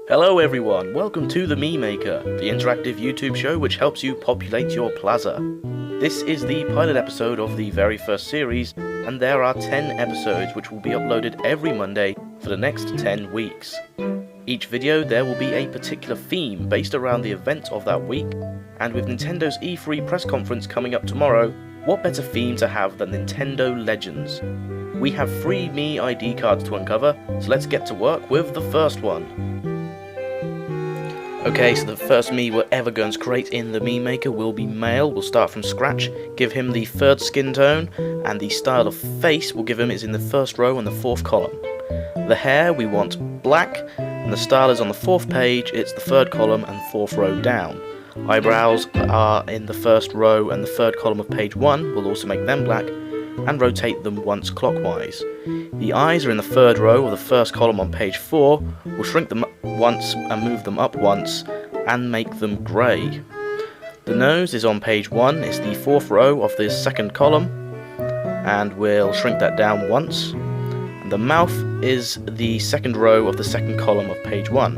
Hello everyone, welcome to the Mii Maker, the interactive YouTube show which helps you populate your plaza. This is the pilot episode of the very first series, and there are 10 episodes which will be uploaded every Monday for the next 10 weeks. Each video there will be a particular theme based around the event of that week, and with Nintendo's E3 press conference coming up tomorrow, what better theme to have than Nintendo Legends? We have 3 Mii ID cards to uncover, so let's get to work with the first one. Okay, so the first Mii we're ever going to create in the Mii Maker will be male. We'll start from scratch, give him the 3rd skin tone, and the style of face we'll give him is in the 1st row and the 4th column. The hair we want black, and the style is on the 4th page, it's the 3rd column and 4th row down. Eyebrows are in the 1st row and the 3rd column of page 1, we'll also make them black, and rotate them once clockwise. The eyes are in the 3rd row of the 1st column on page 4, we'll shrink them once and move them up once, and make them grey. The nose is on page 1, it's the 4th row of the 2nd column, and we'll shrink that down once. And the mouth is the 2nd row of the 2nd column of page 1.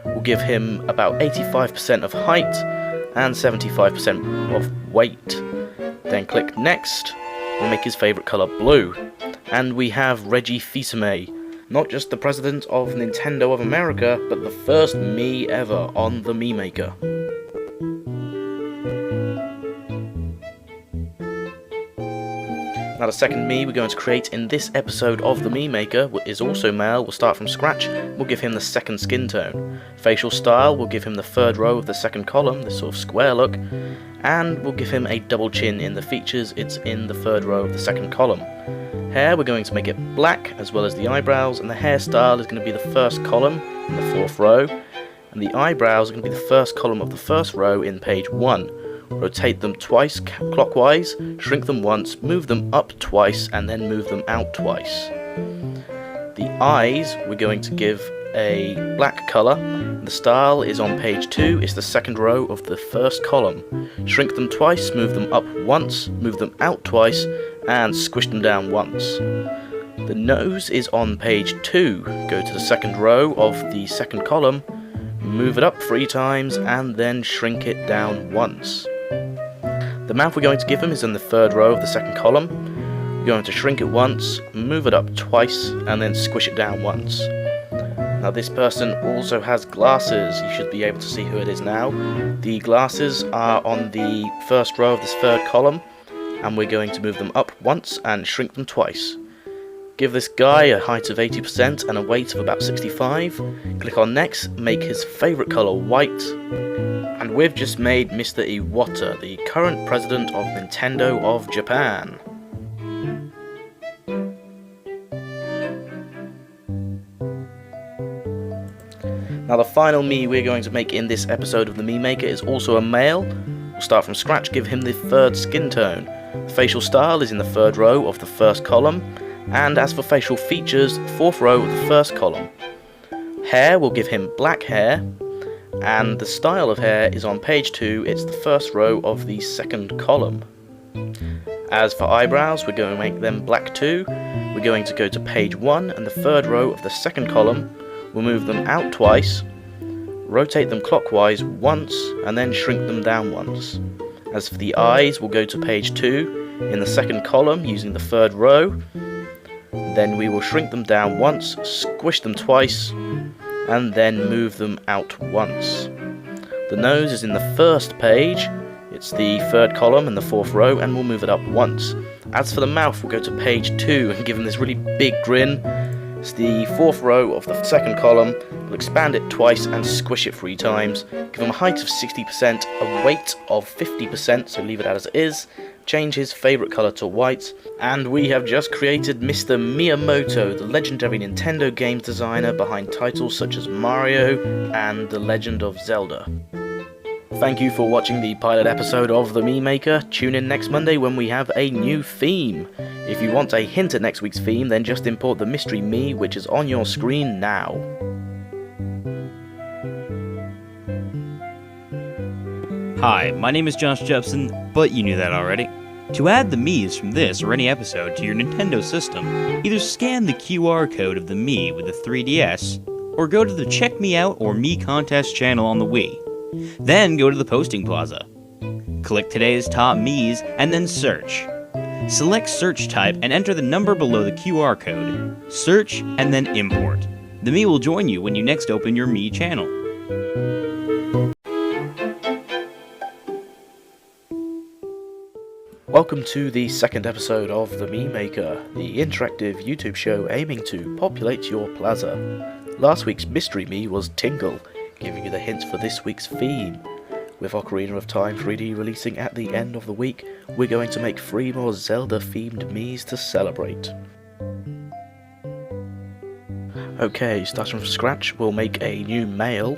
We'll give him about 85% of height and 75% of weight. Then click next. We'll make his favourite colour blue. And we have Reggie Fils-Aimé, not just the president of Nintendo of America, but the first Mii ever on the Mii Maker. Now the second Mii we're going to create in this episode of the Mii Maker is also male. We'll start from scratch, we'll give him the 2nd skin tone. Facial style, we'll give him the 3rd row of the 2nd column, this sort of square look, and we'll give him a double chin in the features, it's in the 3rd row of the 2nd column. Hair, we're going to make it black, as well as the eyebrows, and the hairstyle is going to be the 1st column in the 4th row, and the eyebrows are going to be the 1st column of the 1st row in page 1. Rotate them twice clockwise, shrink them once, move them up twice, and then move them out twice. The eyes, we're going to give a black colour. The style is on page 2, it's the 2nd row of the 1st column. Shrink them twice, move them up once, move them out twice, and squish them down once. The nose is on page 2, go to the 2nd row of the 2nd column, move it up 3 times, and then shrink it down once. The mouth we're going to give him is in the 3rd row of the 2nd column. We're going to shrink it once, move it up twice, and then squish it down once. Now this person also has glasses, you should be able to see who it is now. The glasses are on the 1st row of this 3rd column, and we're going to move them up once and shrink them twice. Give this guy a height of 80% and a weight of about 65. Click on next, make his favourite colour white. And we've just made Mr. Iwata, the current president of Nintendo of Japan. Now the final Mii we're going to make in this episode of the Mii Maker is also a male. We'll start from scratch, give him the 3rd skin tone. The facial style is in the 3rd row of the 1st column, and as for facial features, 4th row of the 1st column. Hair, we'll give him black hair, and the style of hair is on page 2, it's the 1st row of the 2nd column. As for eyebrows, we're going to make them black too. We're going to go to page 1 and the 3rd row of the 2nd column. We'll move them out twice, rotate them clockwise once, and then shrink them down once. As for the eyes, we'll go to page 2 in the 2nd column using the 3rd row. Then we will shrink them down once, squish them twice, and then move them out once. The nose is in the 1st page, it's the 3rd column and the 4th row, and we'll move it up once. As for the mouth, we'll go to page 2 and give him this really big grin. It's the 4th row of the 2nd column, we'll expand it twice and squish it 3 times. Give him a height of 60%, a weight of 50%, so leave it as it is. Change his favourite colour to white, and we have just created Mr. Miyamoto, the legendary Nintendo games designer behind titles such as Mario and The Legend of Zelda. Thank you for watching the pilot episode of the Mii Maker. Tune in next Monday when we have a new theme. If you want a hint at next week's theme, then just import the mystery Mii, which is on your screen now. Hi, my name is Josh Jepson, but you knew that already. To add the Miis from this or any episode to your Nintendo system, either scan the QR code of the Mii with the 3DS, or go to the Check Me Out or Me Contest channel on the Wii. Then go to the Posting Plaza. Click today's top Miis and then search. Select search type and enter the number below the QR code. Search and then import. The Mii will join you when you next open your Mii channel. Welcome to the second episode of the Mii Maker, the interactive YouTube show aiming to populate your plaza. Last week's mystery Mii was Tingle, giving you the hints for this week's theme. With Ocarina of Time 3D releasing at the end of the week, we're going to make 3 more Zelda-themed Miis to celebrate. Okay, starting from scratch, we'll make a new male.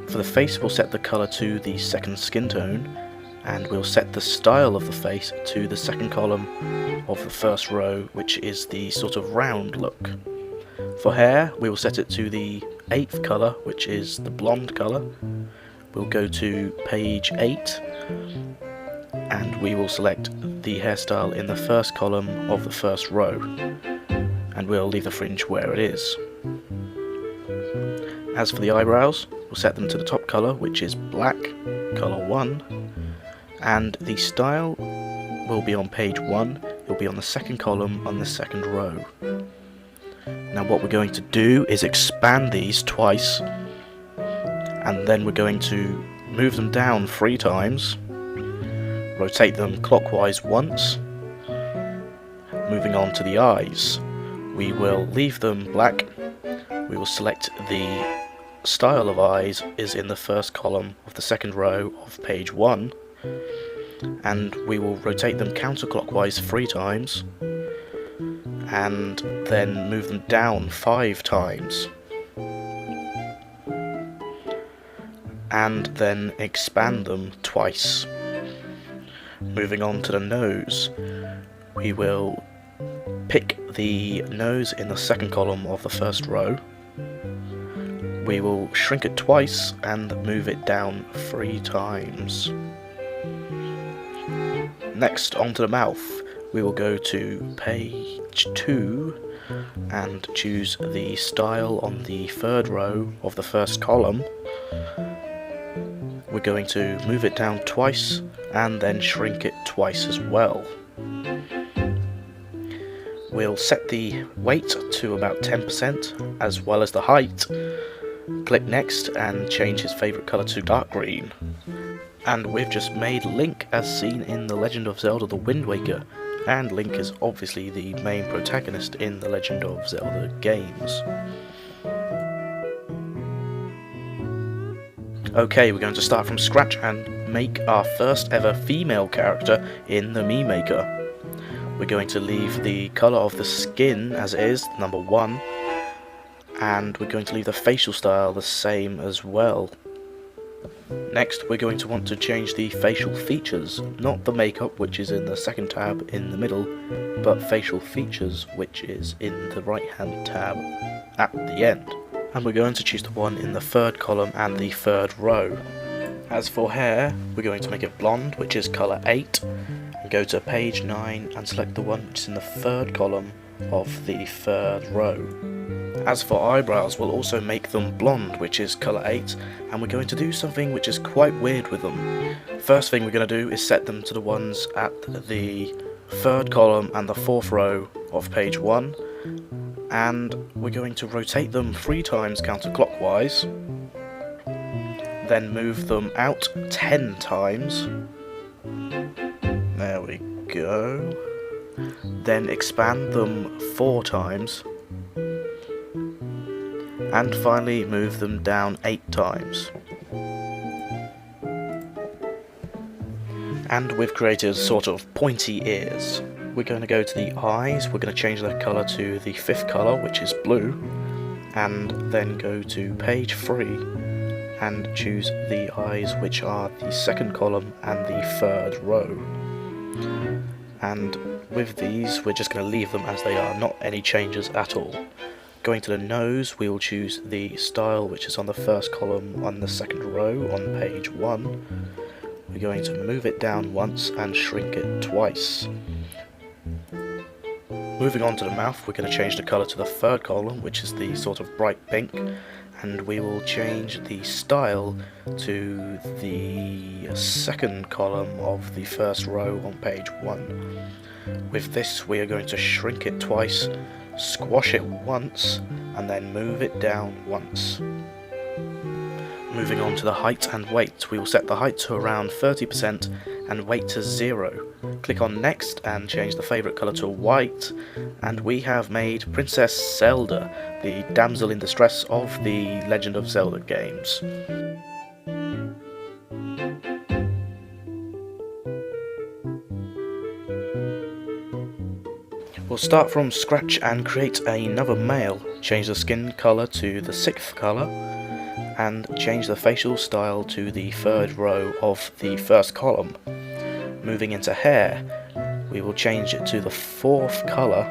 For the face, we'll set the colour to the second skin tone, and we'll set the style of the face to the second column of the first row, which is the sort of round look. For hair, we will set it to the 8th colour, which is the blonde colour. We'll go to page 8, and we will select the hairstyle in the first column of the first row, and we'll leave the fringe where it is. As for the eyebrows, we'll set them to the top colour, which is black, colour 1, and the style will be on page 1, it will be on the second column on the second row. Now what we're going to do is expand these twice, and then we're going to move them down 3 times, rotate them clockwise once. Moving on to the eyes, we will leave them black, we will select the style of eyes is in the first column of the second row of page 1, and we will rotate them counterclockwise 3 times, and then move them down 5 times, and then expand them twice. Moving on to the nose, we will pick the nose in the second column of the first row, we will shrink it twice and move it down 3 times. Next, onto the mouth, we will go to page 2 and choose the style on the third row of the first column. We're going to move it down twice and then shrink it twice as well. We'll set the weight to about 10% as well as the height. Click next and change his favourite colour to dark green. And we've just made Link as seen in The Legend of Zelda The Wind Waker, and Link is obviously the main protagonist in The Legend of Zelda games. Okay, we're going to start from scratch and make our first ever female character in the Mii Maker. We're going to leave the colour of the skin as it is, number 1, and we're going to leave the facial style the same as well. Next, we're going to want to change the facial features, not the makeup, which is in the second tab in the middle, but facial features, which is in the right hand tab at the end. And we're going to choose the one in the third column and the third row. As for hair, we're going to make it blonde, which is colour 8, and go to page 9 and select the one which is in the third column of the third row. As for eyebrows, we'll also make them blonde, which is colour 8, and we're going to do something which is quite weird with them. First thing we're going to do is set them to the ones at the third column and the fourth row of page 1, and we're going to rotate them 3 times counterclockwise, then move them out 10 times, there we go, then expand them 4 times, and finally move them down 8 times. And we've created sort of pointy ears. We're going to go to the eyes, we're going to change the colour to the 5th colour, which is blue, and then go to page 3 and choose the eyes which are the second column and the third row. And with these, we're just going to leave them as they are, not any changes at all. Going to the nose, we will choose the style which is on the first column on the second row on page 1. We're going to move it down once and shrink it twice. Moving on to the mouth, we're going to change the colour to the third column, which is the sort of bright pink, and we will change the style to the second column of the first row on page 1. With this we are going to shrink it twice, squash it once, and then move it down once. Moving on to the height and weight, we will set the height to around 30% and weight to 0. Click on next and change the favourite colour to white, and we have made Princess Zelda, the damsel in distress of the Legend of Zelda games. We'll start from scratch and create another male. Change the skin colour to the 6th colour, and change the facial style to the 3rd row of the 1st column. Moving into hair, we will change it to the 4th colour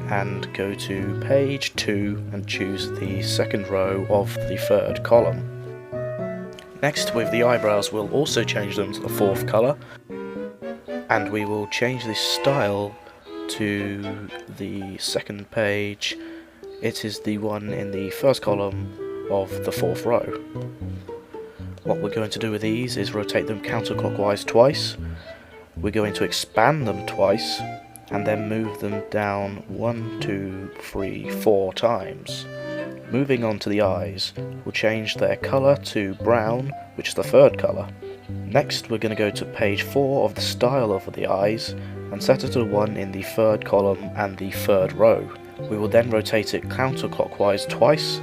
and go to page 2 and choose the 2nd row of the 3rd column. Next, with the eyebrows, we'll also change them to the 4th colour, and we will change the style to the 2nd page. It is the one in the 1st column of the 4th row. What we're going to do with these is rotate them counterclockwise twice. We're going to expand them twice and then move them down 1, 2, 3, 4 times. Moving on to the eyes, we'll change their colour to brown, which is the 3rd colour. Next we're going to go to page 4 of the style of the eyes and set it to the one in the 3rd column and the 3rd row. We will then rotate it counterclockwise twice,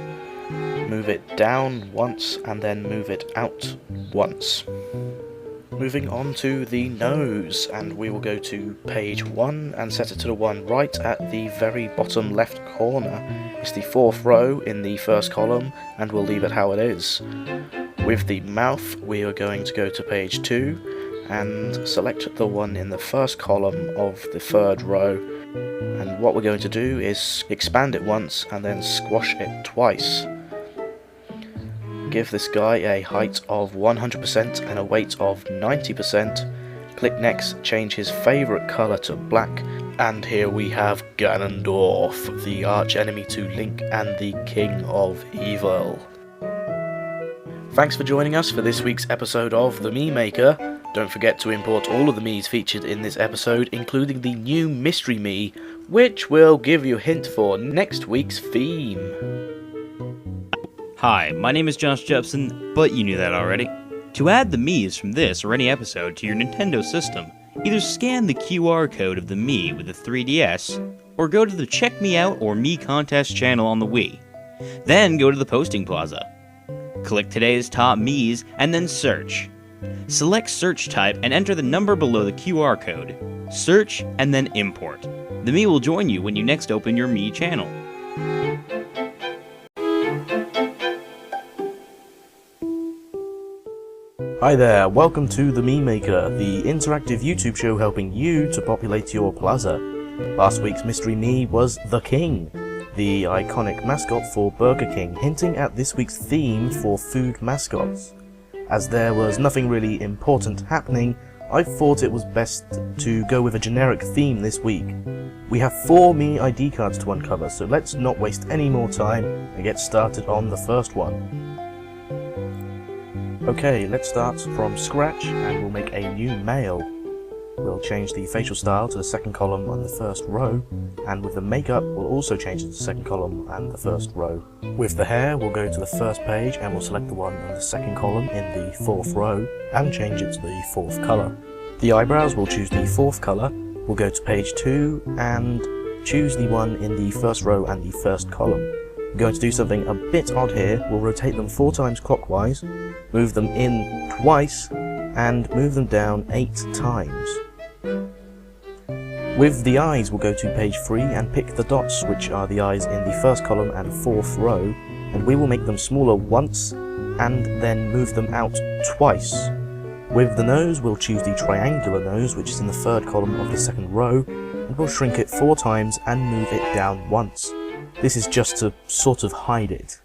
move it down once, and then move it out once. Moving on to the nose, and we will go to page 1 and set it to the one right at the very bottom left corner. It's the 4th row in the 1st column, and we'll leave it how it is. With the mouth, we are going to go to page 2 and select the one in the 1st column of the 3rd row, and what we're going to do is expand it once and then squash it twice. Give this guy a height of 100% and a weight of 90%. Click next, change his favourite colour to black, and here we have Ganondorf, the arch enemy to Link and the King of Evil. Thanks for joining us for this week's episode of the Mii Maker. Don't forget to import all of the Miis featured in this episode, including the new Mystery Mii, which will give you a hint for next week's theme. Hi, my name is Josh Jepson, but you knew that already. To add the Miis from this or any episode to your Nintendo system, either scan the QR code of the Mii with the 3DS, or go to the Check Me Out or Mii Contest channel on the Wii. Then go to the Posting Plaza. Click today's top Miis and then search. Select search type and enter the number below the QR code. Search and then import. The Mii will join you when you next open your Mii channel. Hi there, welcome to the Mii Maker, the interactive YouTube show helping you to populate your plaza. Last week's Mystery Mii was The King, the iconic mascot for Burger King, hinting at this week's theme for food mascots. As there was nothing really important happening, I thought it was best to go with a generic theme this week. We have 4 Mii ID cards to uncover, so let's not waste any more time and get started on the first one. Okay, let's start from scratch and we'll make a new male. We'll change the facial style to the 2nd column on the 1st row, and with the makeup we'll also change it to the 2nd column and the 1st row. With the hair we'll go to the 1st page and we'll select the one on the 2nd column in the 4th row and change it to the 4th colour. The eyebrows we'll choose the 4th colour, we'll go to page 2 and choose the one in the 1st row and the 1st column. We're going to do something a bit odd here. We'll rotate them 4 times clockwise, move them in twice, and move them down 8 times. With the eyes, we'll go to page 3 and pick the dots, which are the eyes in the 1st column and 4th row, and we will make them smaller once, and then move them out twice. With the nose, we'll choose the triangular nose, which is in the 3rd column of the 2nd row, and we'll shrink it 4 times and move it down once. This is just to sort of hide it.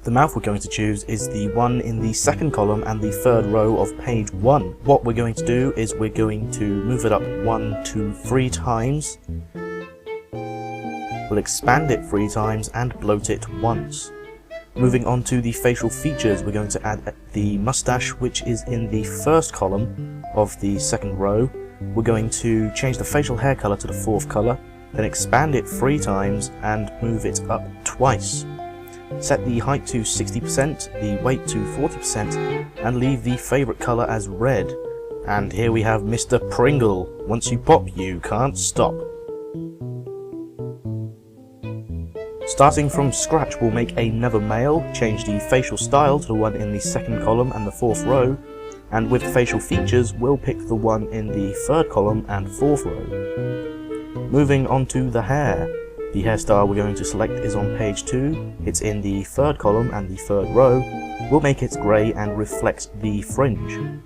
The mouth we're going to choose is the one in the 2nd column and the 3rd row of page 1. What we're going to do is we're going to move it up 1, 2, 3 times. We'll expand it 3 times and bloat it once. Moving on to the facial features, we're going to add the mustache, which is in the first column of the second row. We're going to change the facial hair color to the fourth color, then expand it 3 times and move it up twice. Set the height to 60%, the weight to 40%, and leave the favorite color as red. And here we have Mr. Pringle. Once you pop, you can't stop. Starting from scratch, we'll make another male, change the facial style to the one in the second column and the fourth row, and with facial features, we'll pick the one in the third column and fourth row. Moving on to the hair. The hairstyle we're going to select is on page 2, it's in the third column and the third row. We'll make it grey and reflect the fringe.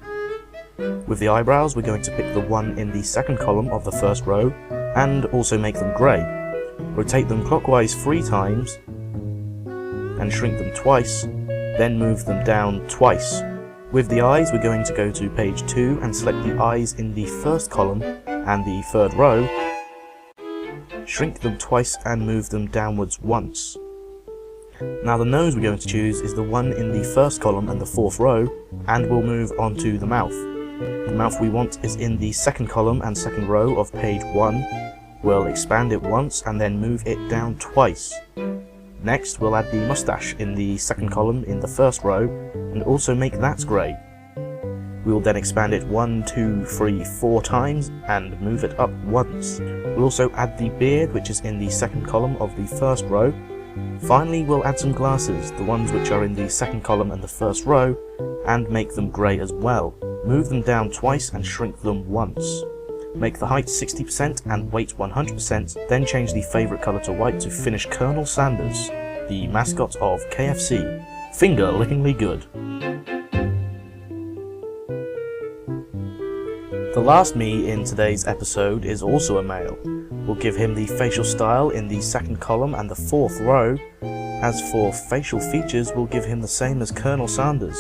With the eyebrows, we're going to pick the one in the second column of the first row, and also make them grey. Rotate them clockwise 3 times, and shrink them twice, then move them down twice. With the eyes, we're going to go to page 2 and select the eyes in the first column and the third row, shrink them twice and move them downwards once. Now the nose we're going to choose is the one in the first column and the fourth row, and we'll move on to the mouth. The mouth we want is in the second column and second row of page 1. We'll expand it once and then move it down twice. Next, we'll add the mustache in the second column in the first row, and also make that grey. We'll then expand it 1, 2, 3, 4 times, and move it up once. We'll also add the beard, which is in the second column of the first row. Finally, we'll add some glasses, the ones which are in the second column and the first row, and make them grey as well. Move them down twice and shrink them once. Make the height 60% and weight 100%, then change the favourite colour to white to finish Colonel Sanders, the mascot of KFC. Finger-lickingly good. The last Mii in today's episode is also a male. We'll give him the facial style in the second column and the fourth row. As for facial features, we'll give him the same as Colonel Sanders.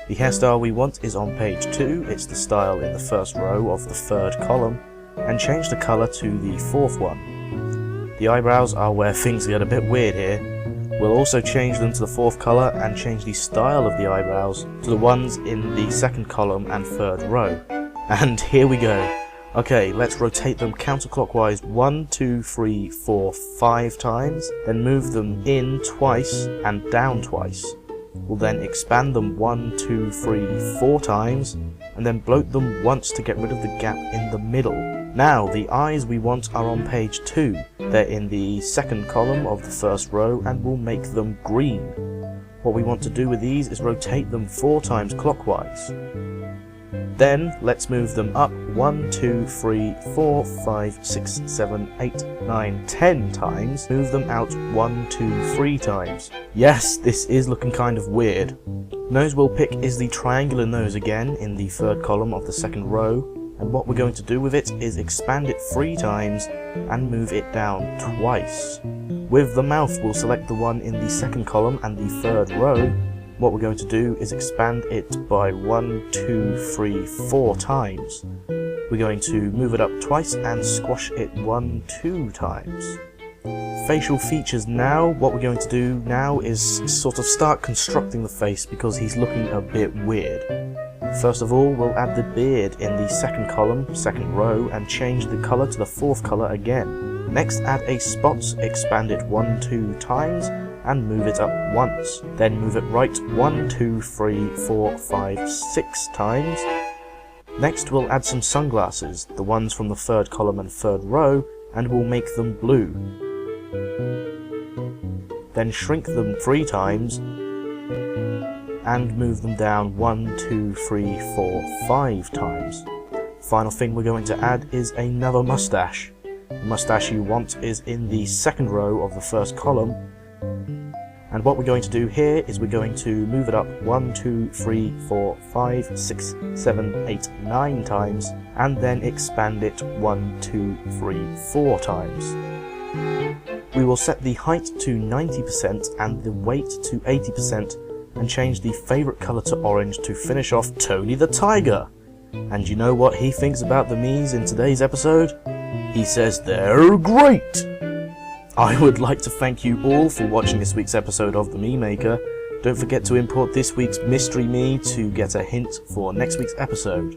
The hairstyle we want is on page 2, it's the style in the first row of the third column, and change the colour to the fourth one. The eyebrows are where things get a bit weird here. We'll also change them to the fourth colour and change the style of the eyebrows to the ones in the second column and third row. And here we go. Okay, let's rotate them counterclockwise 1, 2, 3, 4, 5 times, then move them in twice and down twice. We'll then expand them 1, 2, 3, 4 times, and then bloat them once to get rid of the gap in the middle. Now, the eyes we want are on page 2. They're in the second column of the first row, and we'll make them green. What we want to do with these is rotate them 4 times clockwise. Then, let's move them up 1, 2, 3, 4, 5, 6, 7, 8, 9, 10 times. Move them out 1, 2, 3 times. Yes, this is looking kind of weird. Nose we'll pick is the triangular nose again in the third column of the second row, and what we're going to do with it is expand it 3 times and move it down twice. With the mouth, we'll select the one in the second column and the third row. What we're going to do is expand it by 1, 2, 3, 4 times. We're going to move it up twice and squash it 1, 2 times. Facial features now. What we're going to do now is sort of start constructing the face because he's looking a bit weird. First of all, we'll add the beard in the second column, second row, and change the colour to the fourth colour again. Next, add a spot, expand it 1, 2 times, and move it up once. Then move it right 1, 2, 3, 4, 5, 6 times. Next we'll add some sunglasses, the ones from the third column and third row, and we'll make them blue. Then shrink them 3 times, and move them down 1, 2, 3, 4, 5 times. Final thing we're going to add is another mustache. The mustache you want is in the second row of the first column. And what we're going to do here is we're going to move it up 1, 2, 3, 4, 5, 6, 7, 8, 9 times, and then expand it 1, 2, 3, 4 times. We will set the height to 90% and the weight to 80%, and change the favourite colour to orange to finish off Tony the Tiger. And you know what he thinks about the Miis in today's episode? He says they're great! I would like to thank you all for watching this week's episode of the Mii Maker. Don't forget to import this week's Mystery Mii to get a hint for next week's episode.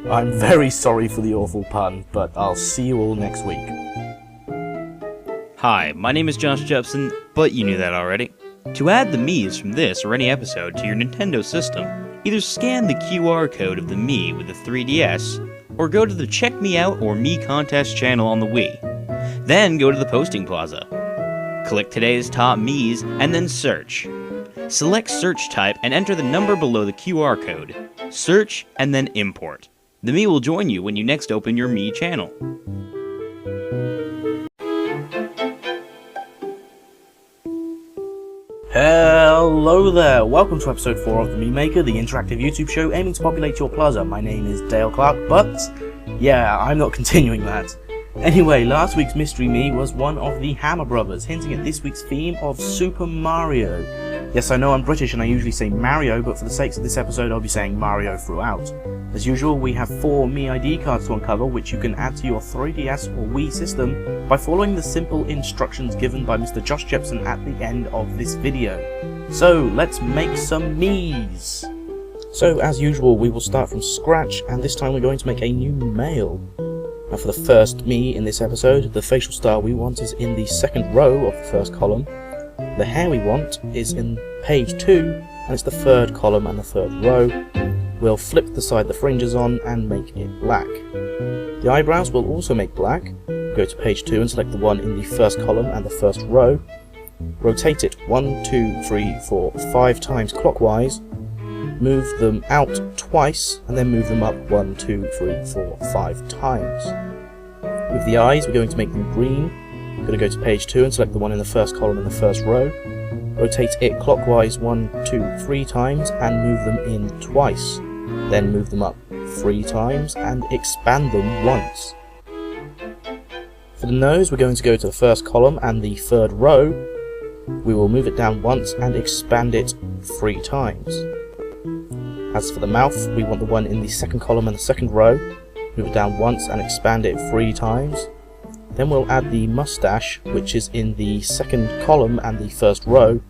I'm very sorry for the awful pun, but I'll see you all next week. Hi, my name is Josh Jepson, but you knew that already. To add the Miis from this or any episode to your Nintendo system, either scan the QR code of the Mii with the 3DS, or go to the Check Me Out or Mii Contest channel on the Wii. Then go to the Posting Plaza. Click today's top Miis and then search. Select search type and enter the number below the QR code. Search and then import. The Mii will join you when you next open your Mii channel. Hello there, welcome to episode 4 of the Mii Maker, the interactive YouTube show aiming to populate your plaza. My name is Dale Clark, but yeah, I'm not continuing that. Anyway, last week's Mystery Mii was one of the Hammer Brothers, hinting at this week's theme of Super Mario. Yes, I know I'm British and I usually say Mario, but for the sakes of this episode I'll be saying Mario throughout. As usual, we have 4 Mii ID cards to uncover, which you can add to your 3DS or Wii system by following the simple instructions given by Mr. Josh Jepson at the end of this video. So, let's make some Miis! So, as usual, we will start from scratch, and this time we're going to make a new male. Now for the first Mii in this episode, the facial style we want is in the second row of the first column. The hair we want is in page 2, and it's the third column and the third row. We'll flip the side the fringe is on and make it black. The eyebrows we'll also make black. Go to page 2 and select the one in the first column and the first row. Rotate it 1, 2, 3, 4, 5 times clockwise. Move them out twice, and then move them up 1, 2, 3, 4, 5 times. With the eyes, we're going to make them green. We're going to go to page 2 and select the one in the first column and the first row. Rotate it clockwise 1, 2, 3 times, and move them in twice. Then move them up 3 times, and expand them once. For the nose, we're going to go to the first column and the third row. We will move it down once and expand it 3 times. As for the mouth, we want the one in the second column and the second row. Move it down once and expand it 3 times. Then we'll add the mustache, which is in the second column and the first row.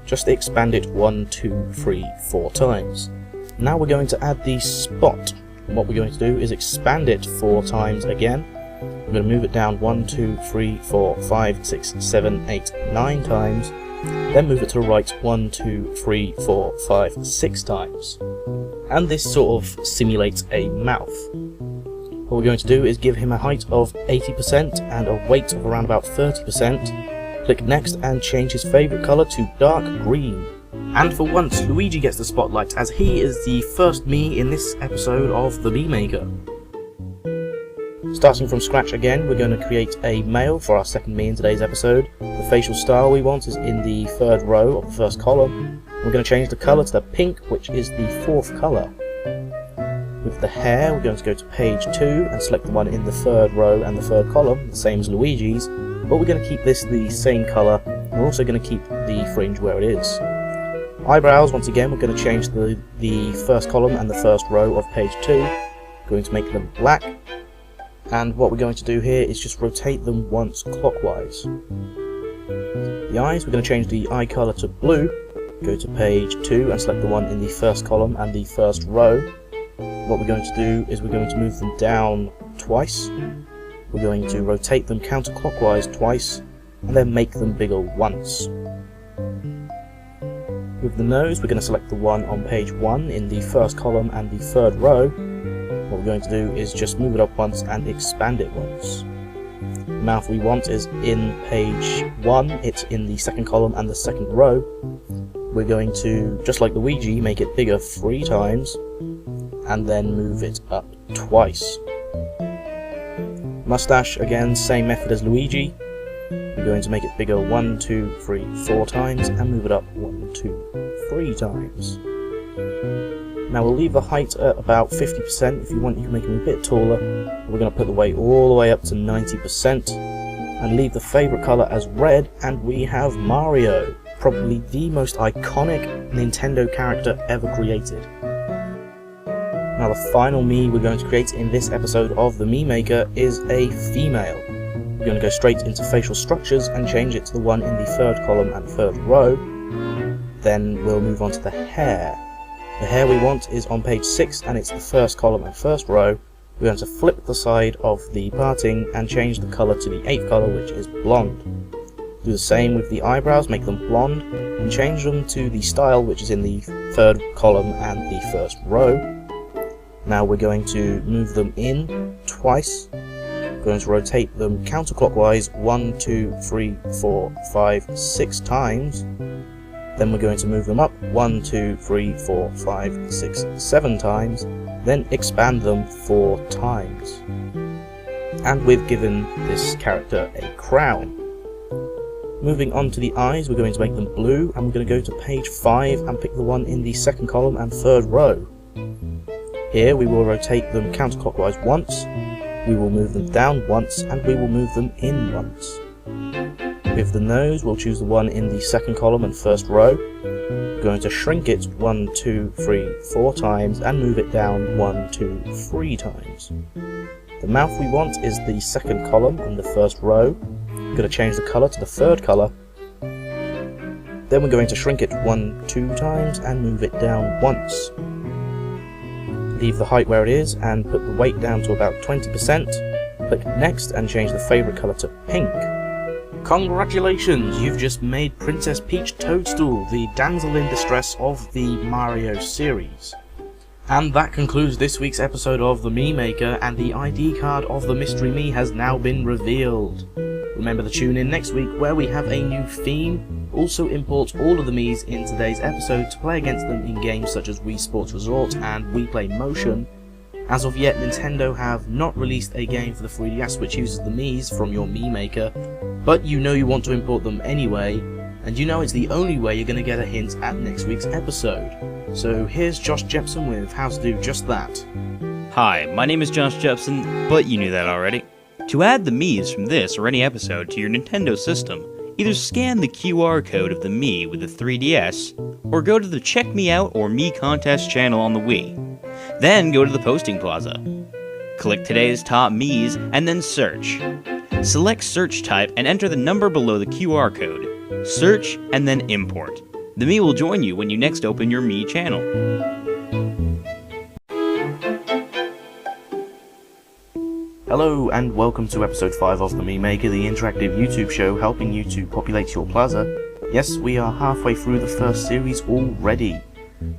Just expand it 1, 2, 3, 4 times. Now we're going to add the spot. And what we're going to do is expand it 4 times again. We're going to move it down 1, 2, 3, 4, 5, 6, 7, 8, 9 times. Then move it to the right 1, 2, 3, 4, 5, 6 times. And this sort of simulates a mouth. What we're going to do is give him a height of 80% and a weight of around about 30%. Click next and change his favourite colour to dark green. And for once, Luigi gets the spotlight as he is the first Mii in this episode of the Mii Maker. Starting from scratch again, we're going to create a male for our second Mii in today's episode. The facial style we want is in the third row of the first column. We're going to change the colour to the pink, which is the 4th colour. With the hair, we're going to go to page 2 and select the one in the third row and the third column, the same as Luigi's, but we're going to keep this the same colour. We're also going to keep the fringe where it is. Eyebrows, once again, we're going to change the first column and the first row of page 2. We're going to make them black, and what we're going to do here is just rotate them once clockwise. The eyes, we're going to change the eye colour to blue. Go to page 2 and select the one in the first column and the first row. What we're going to do is we're going to move them down twice. We're going to rotate them counterclockwise twice, and then make them bigger once. With the nose, we're going to select the one on page 1 in the first column and the third row. What we're going to do is just move it up once and expand it once. The mouth we want is in page 1, it's in the second column and the second row. We're going to, just like Luigi, make it bigger 3 times, and then move it up twice. Mustache, again, same method as Luigi. We're going to make it bigger 1, 2, 3, 4 times, and move it up 1, 2, 3 times. Now we'll leave the height at about 50%. If you want, you can make him a bit taller. We're going to put the weight all the way up to 90%, and leave the favourite colour as red, and we have Mario, probably the most iconic Nintendo character ever created. Now the final Mii we're going to create in this episode of the Mii Maker is a female. We're going to go straight into facial structures and change it to the one in the third column and third row. then we'll move on to the hair. The hair we want is on page 6 and it's the first column and first row. We're going to flip the side of the parting and change the colour to the 8th colour, which is blonde. Do the same with the eyebrows, make them blonde and change them to the style, which is in the 3rd column and the 1st row. Now we're going to move them in twice. We're going to rotate them counterclockwise 1, 2, 3, 4, 5, 6 times. Then we're going to move them up 1, 2, 3, 4, 5, 6, 7 times. Then expand them 4 times. And we've given this character a crown. Moving on to the eyes, we're going to make them blue, and we're going to go to page 5 and pick the one in the 2nd column and 3rd row. Here we will rotate them counterclockwise once, we will move them down once, and we will move them in once. With the nose, we'll choose the one in the 2nd column and 1st row. We're going to shrink it 1, 2, 3, 4 times and move it down 1, 2, 3 times. The mouth we want is the 2nd column and the 1st row. We're going to change the colour to the 3rd colour. Then we're going to shrink it 1, 2 times and move it down once. Leave the height where it is and put the weight down to about 20%. Click next and change the favourite colour to pink. Congratulations, you've just made Princess Peach Toadstool, the damsel in distress of the Mario series. And that concludes this week's episode of the Mii Maker, and the ID card of the Mystery Mii has now been revealed. Remember to tune in next week where we have a new theme. Also import all of the Miis in today's episode to play against them in games such as Wii Sports Resort and Wii Play Motion. As of yet, Nintendo have not released a game for the 3DS which uses the Miis from your Mii Maker, but you know you want to import them anyway, and you know it's the only way you're going to get a hint at next week's episode. So here's Josh Jepson with how to do just that. Hi, my name is Josh Jepson, but you knew that already. To add the Miis from this or any episode to your Nintendo system, either scan the QR code of the Mii with the 3DS, or go to the Check Me Out or Mii Contest channel on the Wii. Then go to the posting plaza. Click today's top Miis and then search. Select search type and enter the number below the QR code. Search and then import. The Mii will join you when you next open your Mii channel. Hello and welcome to episode 5 of the Mii Maker, the interactive YouTube show helping you to populate your plaza. Yes, we are halfway through the first series already.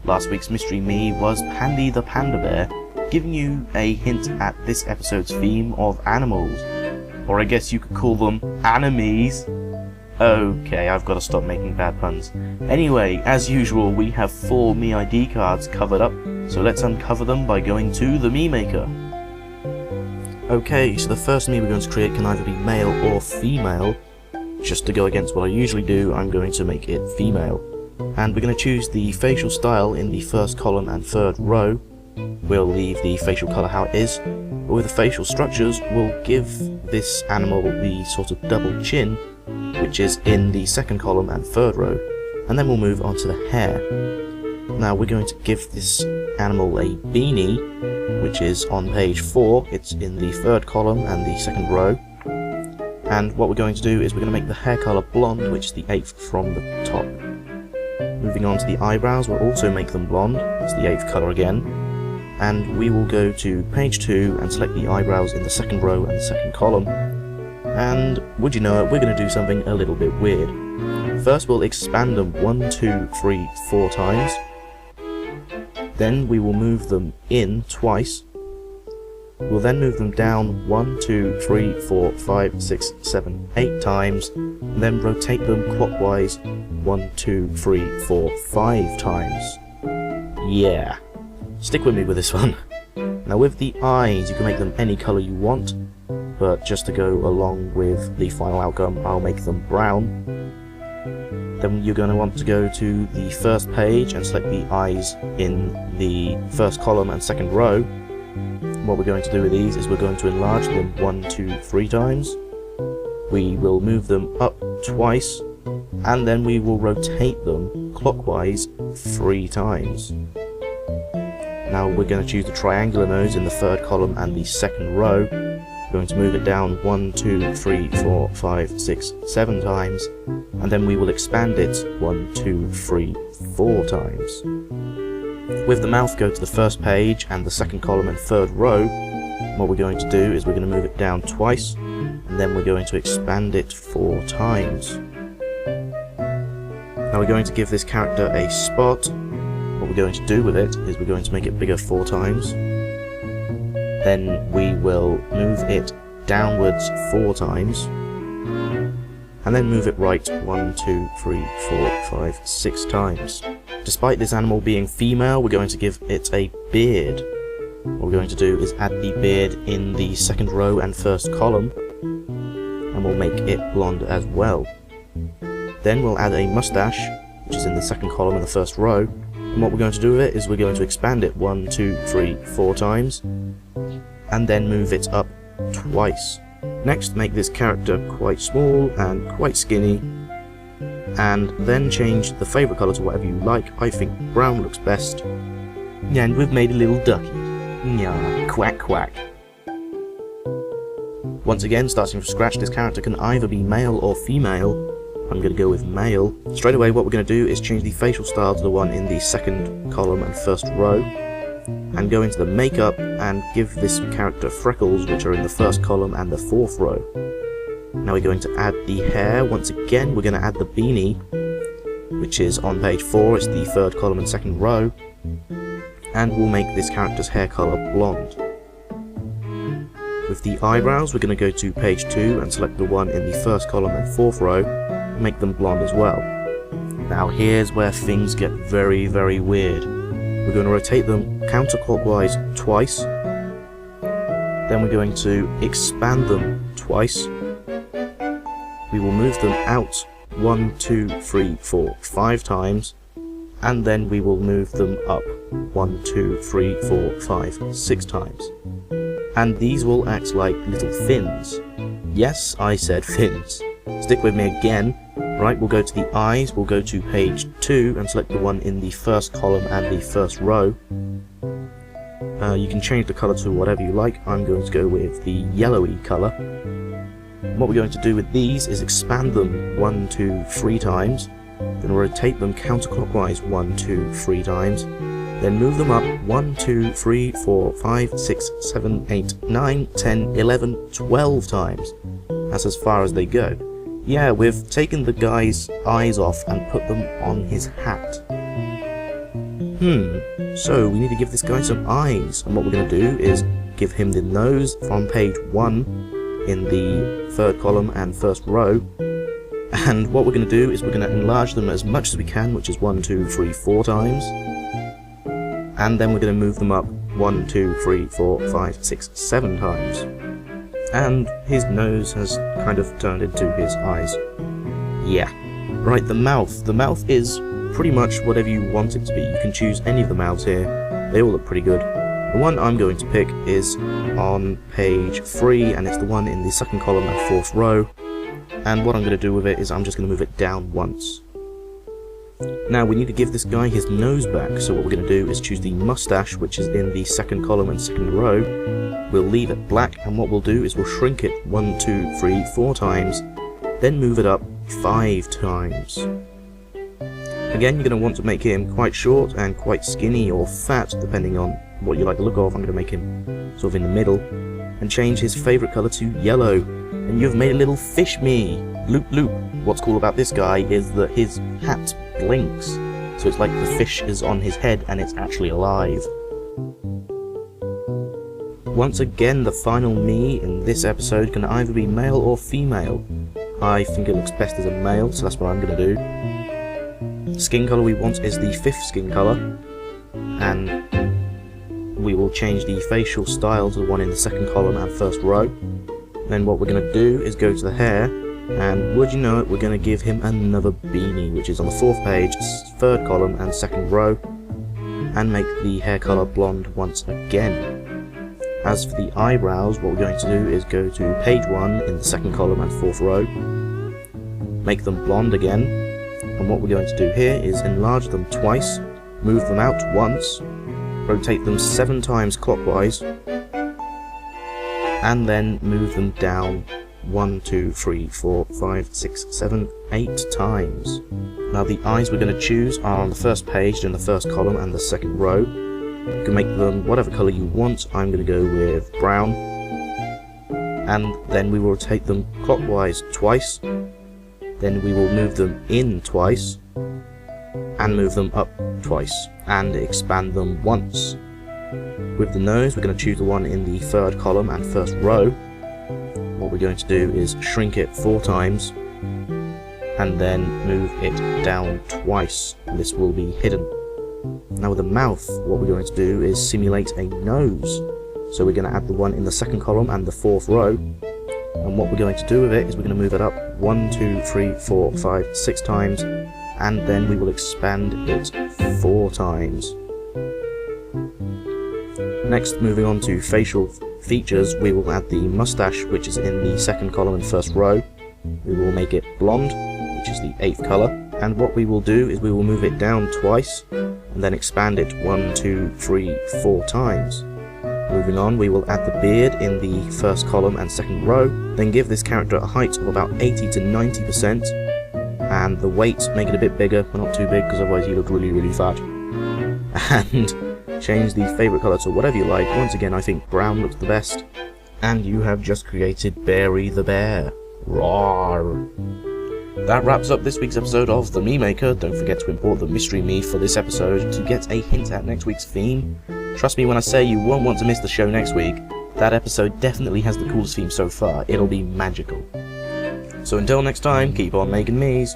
Last week's Mystery Mii was Pandy the Panda Bear, giving you a hint at this episode's theme of animals. Or I guess you could call them animes. Okay, I've got to stop making bad puns. Anyway, as usual, we have 4 Mii ID cards covered up, so let's uncover them by going to the Mii Maker. Okay, so the first Mii we're going to create can either be male or female. Just to go against what I usually do, I'm going to make it female. And we're going to choose the facial style in the 1st column and 3rd row. We'll leave the facial colour how it is, but with the facial structures, we'll give this animal the sort of double chin, which is in the 2nd column and 3rd row, and then we'll move on to the hair. Now we're going to give this animal a beanie, which is on page 4, it's in the 3rd column and the 2nd row. And what we're going to do is we're going to make the hair colour blonde, which is the 8th from the top. Moving on to the eyebrows, we'll also make them blonde, it's the 8th colour again. And we will go to page 2 and select the eyebrows in the 2nd row and the 2nd column. And would you know it, we're going to do something a little bit weird. First we'll expand them 1, 2, 3, 4 times. Then we will move them in twice. We'll then move them down 1, 2, 3, 4, 5, 6, 7, 8 times, and then rotate them clockwise 1, 2, 3, 4, 5 times. Yeah. Stick with me with this one. Now with the eyes, you can make them any colour you want, but just to go along with the final outcome, I'll make them brown. Then you're going to want to go to the first page and select the eyes in the 1st column and 2nd row. What we're going to do with these is we're going to enlarge them 1, 2, 3 times. We will move them up twice, and then we will rotate them clockwise 3 times. Now we're going to choose the triangular nose in the 3rd column and the 2nd row. We're going to move it down 1, 2, 3, 4, 5, 6, 7 times, and then we will expand it 1, 2, 3, 4 times. With the mouth, go to the first page and the second column and third row. What we're going to do is we're going to move it down twice, and then we're going to expand it 4 times. Now we're going to give this character a spot. What we're going to do with it is we're going to make it bigger 4 times. Then we will move it downwards 4 times. And then move it right 1, 2, 3, 4, 5, 6 times. Despite this animal being female, we're going to give it a beard. What we're going to do is add the beard in the second row and first column, and we'll make it blonde as well. Then we'll add a mustache, which is in the second column and the first row, and what we're going to do with it is we're going to expand it 1, 2, 3, 4 times, and then move it up twice. Next, make this character quite small and quite skinny, and then change the favourite colour to whatever you like. I think brown looks best. And we've made a little ducky. Nyah, quack quack. Once again, starting from scratch, this character can either be male or female. I'm going to go with male. Straight away, what we're going to do is change the facial style to the one in the second column and first row, and go into the makeup and give this character freckles, which are in the first column and the fourth row. Now we're going to add the hair. Once again, we're going to add the beanie, which is on page 4, it's the third column and second row, and we'll make this character's hair colour blonde. With the eyebrows, we're going to go to page 2 and select the one in the first column and fourth row, and make them blonde as well. Now here's where things get very, very weird. We're going to rotate them counterclockwise twice, then we're going to expand them twice, we will move them out 1, 2, 3, 4, 5 times, and then we will move them up 1, 2, 3, 4, 5, 6 times. And these will act like little fins. Yes, I said fins. Stick with me again. Right, we'll go to the eyes, we'll go to page 2 and select the one in the first column and the first row. You can change the colour to whatever you like. I'm going to go with the yellowy colour. What we're going to do with these is expand them 1, 2, 3 times, then rotate them counterclockwise 1, 2, 3 times, then move them up 1, 2, 3, 4, 5, 6, 7, 8, 9, 10, 11, 12 times. That's as far as they go. Yeah, we've taken the guy's eyes off and put them on his hat. So we need to give this guy some eyes, and what we're going to do is give him the nose from page 1 in the third column and first row, and what we're going to do is we're going to enlarge them as much as we can, which is 1, 2, 3, 4 times, and then we're going to move them up 1, 2, 3, 4, 5, 6, 7 times, and his nose has kind of turned into his eyes. Yeah. Right, the mouth is pretty much whatever you want it to be. You can choose any of the mouths here, they all look pretty good. The one I'm going to pick is on page 3, and it's the one in the second column and fourth row, and what I'm going to do with it is I'm just going to move it down once. Now we need to give this guy his nose back, so what we're going to do is choose the mustache, which is in the second column and second row. We'll leave it black, and what we'll do is we'll shrink it 1, 2, 3, 4 times, then move it up 5 times. Again, you're going to want to make him quite short and quite skinny or fat, depending on what you like the look of. I'm going to make him sort of in the middle, and change his favourite colour to yellow. And you've made a little fish me. Loop loop. What's cool about this guy is that his hat blinks, so it's like the fish is on his head and it's actually alive. Once again, the final Mii in this episode can either be male or female. I think it looks best as a male, so that's what I'm going to do. Skin colour we want is the 5th skin colour, and we will change the facial style to the one in the second column and first row. Then what we're going to do is go to the hair, and would you know it, we're going to give him another beanie, which is on the 4th page, 3rd column and 2nd row, and make the hair colour blonde once again. As for the eyebrows, what we're going to do is go to page 1 in the 2nd column and 4th row, make them blonde again, and what we're going to do here is enlarge them twice, move them out once, rotate them 7 times clockwise, and then move them down 1, 2, 3, 4, 5, 6, 7, 8 times. Now the eyes we're going to choose are on the first page in the first column and the second row. You can make them whatever colour you want. I'm going to go with brown. And then we will rotate them clockwise twice. Then we will move them in twice. And move them up twice. And expand them once. With the nose, we're going to choose the one in the third column and first row. What we're going to do is shrink it 4 times and then move it down twice. This will be hidden. Now with the mouth, what we're going to do is simulate a nose. So we're going to add the one in the second column and the fourth row. And what we're going to do with it is we're going to move it up 1, 2, 3, 4, 5, 6 times, and then we will expand it 4 times. Next, moving on to facial features, we will add the mustache, which is in the second column and first row. We will make it blonde, which is the 8th colour, and what we will do is we will move it down twice and then expand it 1, 2, 3, 4 times. Moving on, we will add the beard in the first column and second row, then give this character a height of about 80 to 90%, and the weight, make it a bit bigger, but not too big because otherwise you look really fat. And change the favourite colour to whatever you like. Once again, I think brown looks the best. And you have just created Barry the Bear. Roar! That wraps up this week's episode of The Mii Maker. Don't forget to import the mystery Mii for this episode to get a hint at next week's theme. Trust me when I say you won't want to miss the show next week. That episode definitely has the coolest theme so far. It'll be magical. So until next time, keep on making Miis.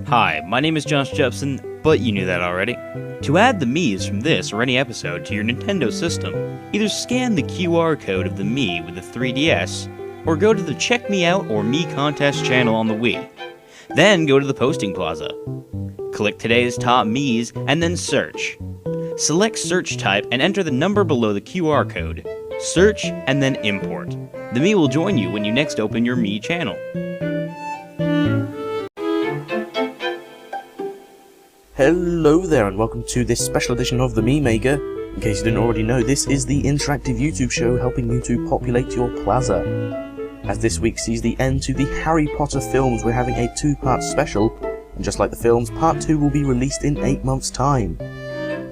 Hi, my name is Josh Jepson, but you knew that already. To add the Miis from this or any episode to your Nintendo system, either scan the QR code of the Mii with the 3DS, or go to the Check Me Out or Mii Contest channel on the Wii. Then go to the Posting Plaza. Click today's top Miis and then search. Select search type and enter the number below the QR code. Search and then import. The Mii will join you when you next open your Mii channel. Hello there and welcome to this special edition of the Mii Maker. In case you didn't already know, this is the interactive YouTube show helping you to populate your plaza. As this week sees the end to the Harry Potter films, we're having a 2-part special, and just like the films, part 2 will be released in 8 months' time.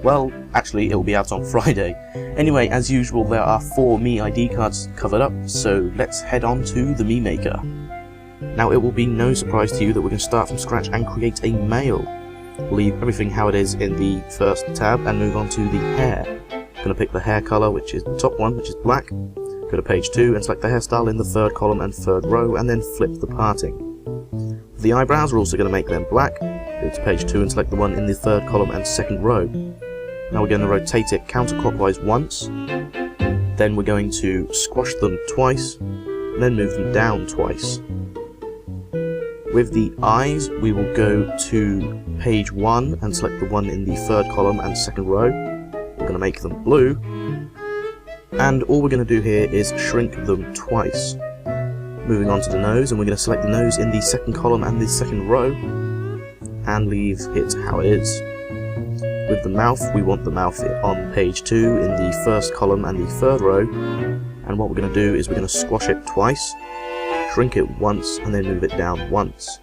Well, actually, it will be out on Friday. Anyway, as usual, there are 4 Mii ID cards covered up, so let's head on to the Mii Maker. Now, it will be no surprise to you that we're going to start from scratch and create a male. We'll leave everything how it is in the first tab and move on to the hair. I'm going to pick the hair colour, which is the top one, which is black. Go to page 2 and select the hairstyle in the third column and third row, and then flip the parting. For the eyebrows, we're also going to make them black. Go to page 2 and select the one in the third column and second row. Now we're going to rotate it counterclockwise once. Then we're going to squash them twice, and then move them down twice. With the eyes, we will go to page 1 and select the one in the third column and second row. We're going to make them blue. And all we're going to do here is shrink them twice. Moving on to the nose, and we're going to select the nose in the second column and the second row, and leave it how it is. With the mouth, we want the mouth on page 2 in the first column and the third row, and what we're going to do is we're going to squash it twice, shrink it once, and then move it down once.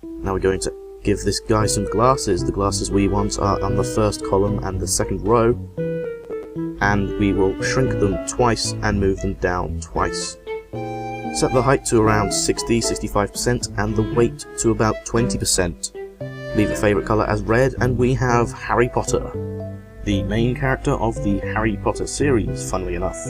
Now we're going to give this guy some glasses. The glasses we want are on the first column and the second row, and we will shrink them twice and move them down twice. Set the height to around 60-65% and the weight to about 20%. Leave the favourite colour as red, and we have Harry Potter, the main character of the Harry Potter series, funnily enough.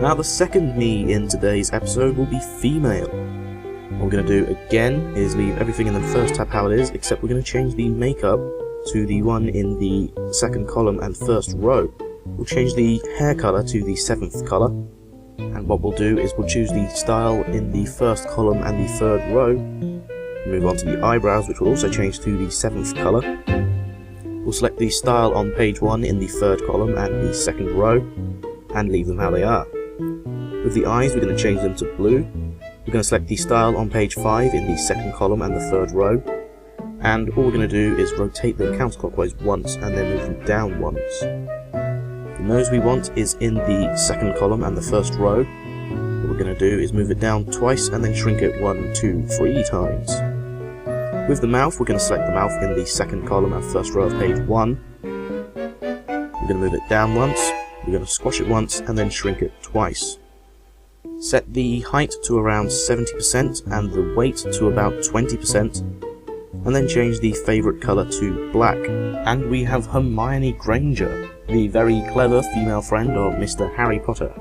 Now the second Mii in today's episode will be female. What we're going to do again is leave everything in the first tab how it is, except we're going to change the makeup to the one in the second column and first row. We'll change the hair colour to the 7th colour, and what we'll do is we'll choose the style in the first column and the third row. Move on to the eyebrows, which will also change to the 7th colour. We'll select the style on page 1 in the third column and the second row, and leave them how they are. With the eyes, we're going to change them to blue. We're going to select the style on page 5 in the second column and the third row, and all we're going to do is rotate them counterclockwise once and then move them down once. The nose we want is in the second column and the first row. What we're going to do is move it down twice and then shrink it 1, 2, 3 times. With the mouth, we're going to select the mouth in the second column and first row of page 1. We're going to move it down once, we're going to squash it once and then shrink it twice. Set the height to around 70% and the weight to about 20%, and then change the favourite colour to black. And we have Hermione Granger, the very clever female friend of Mr. Harry Potter.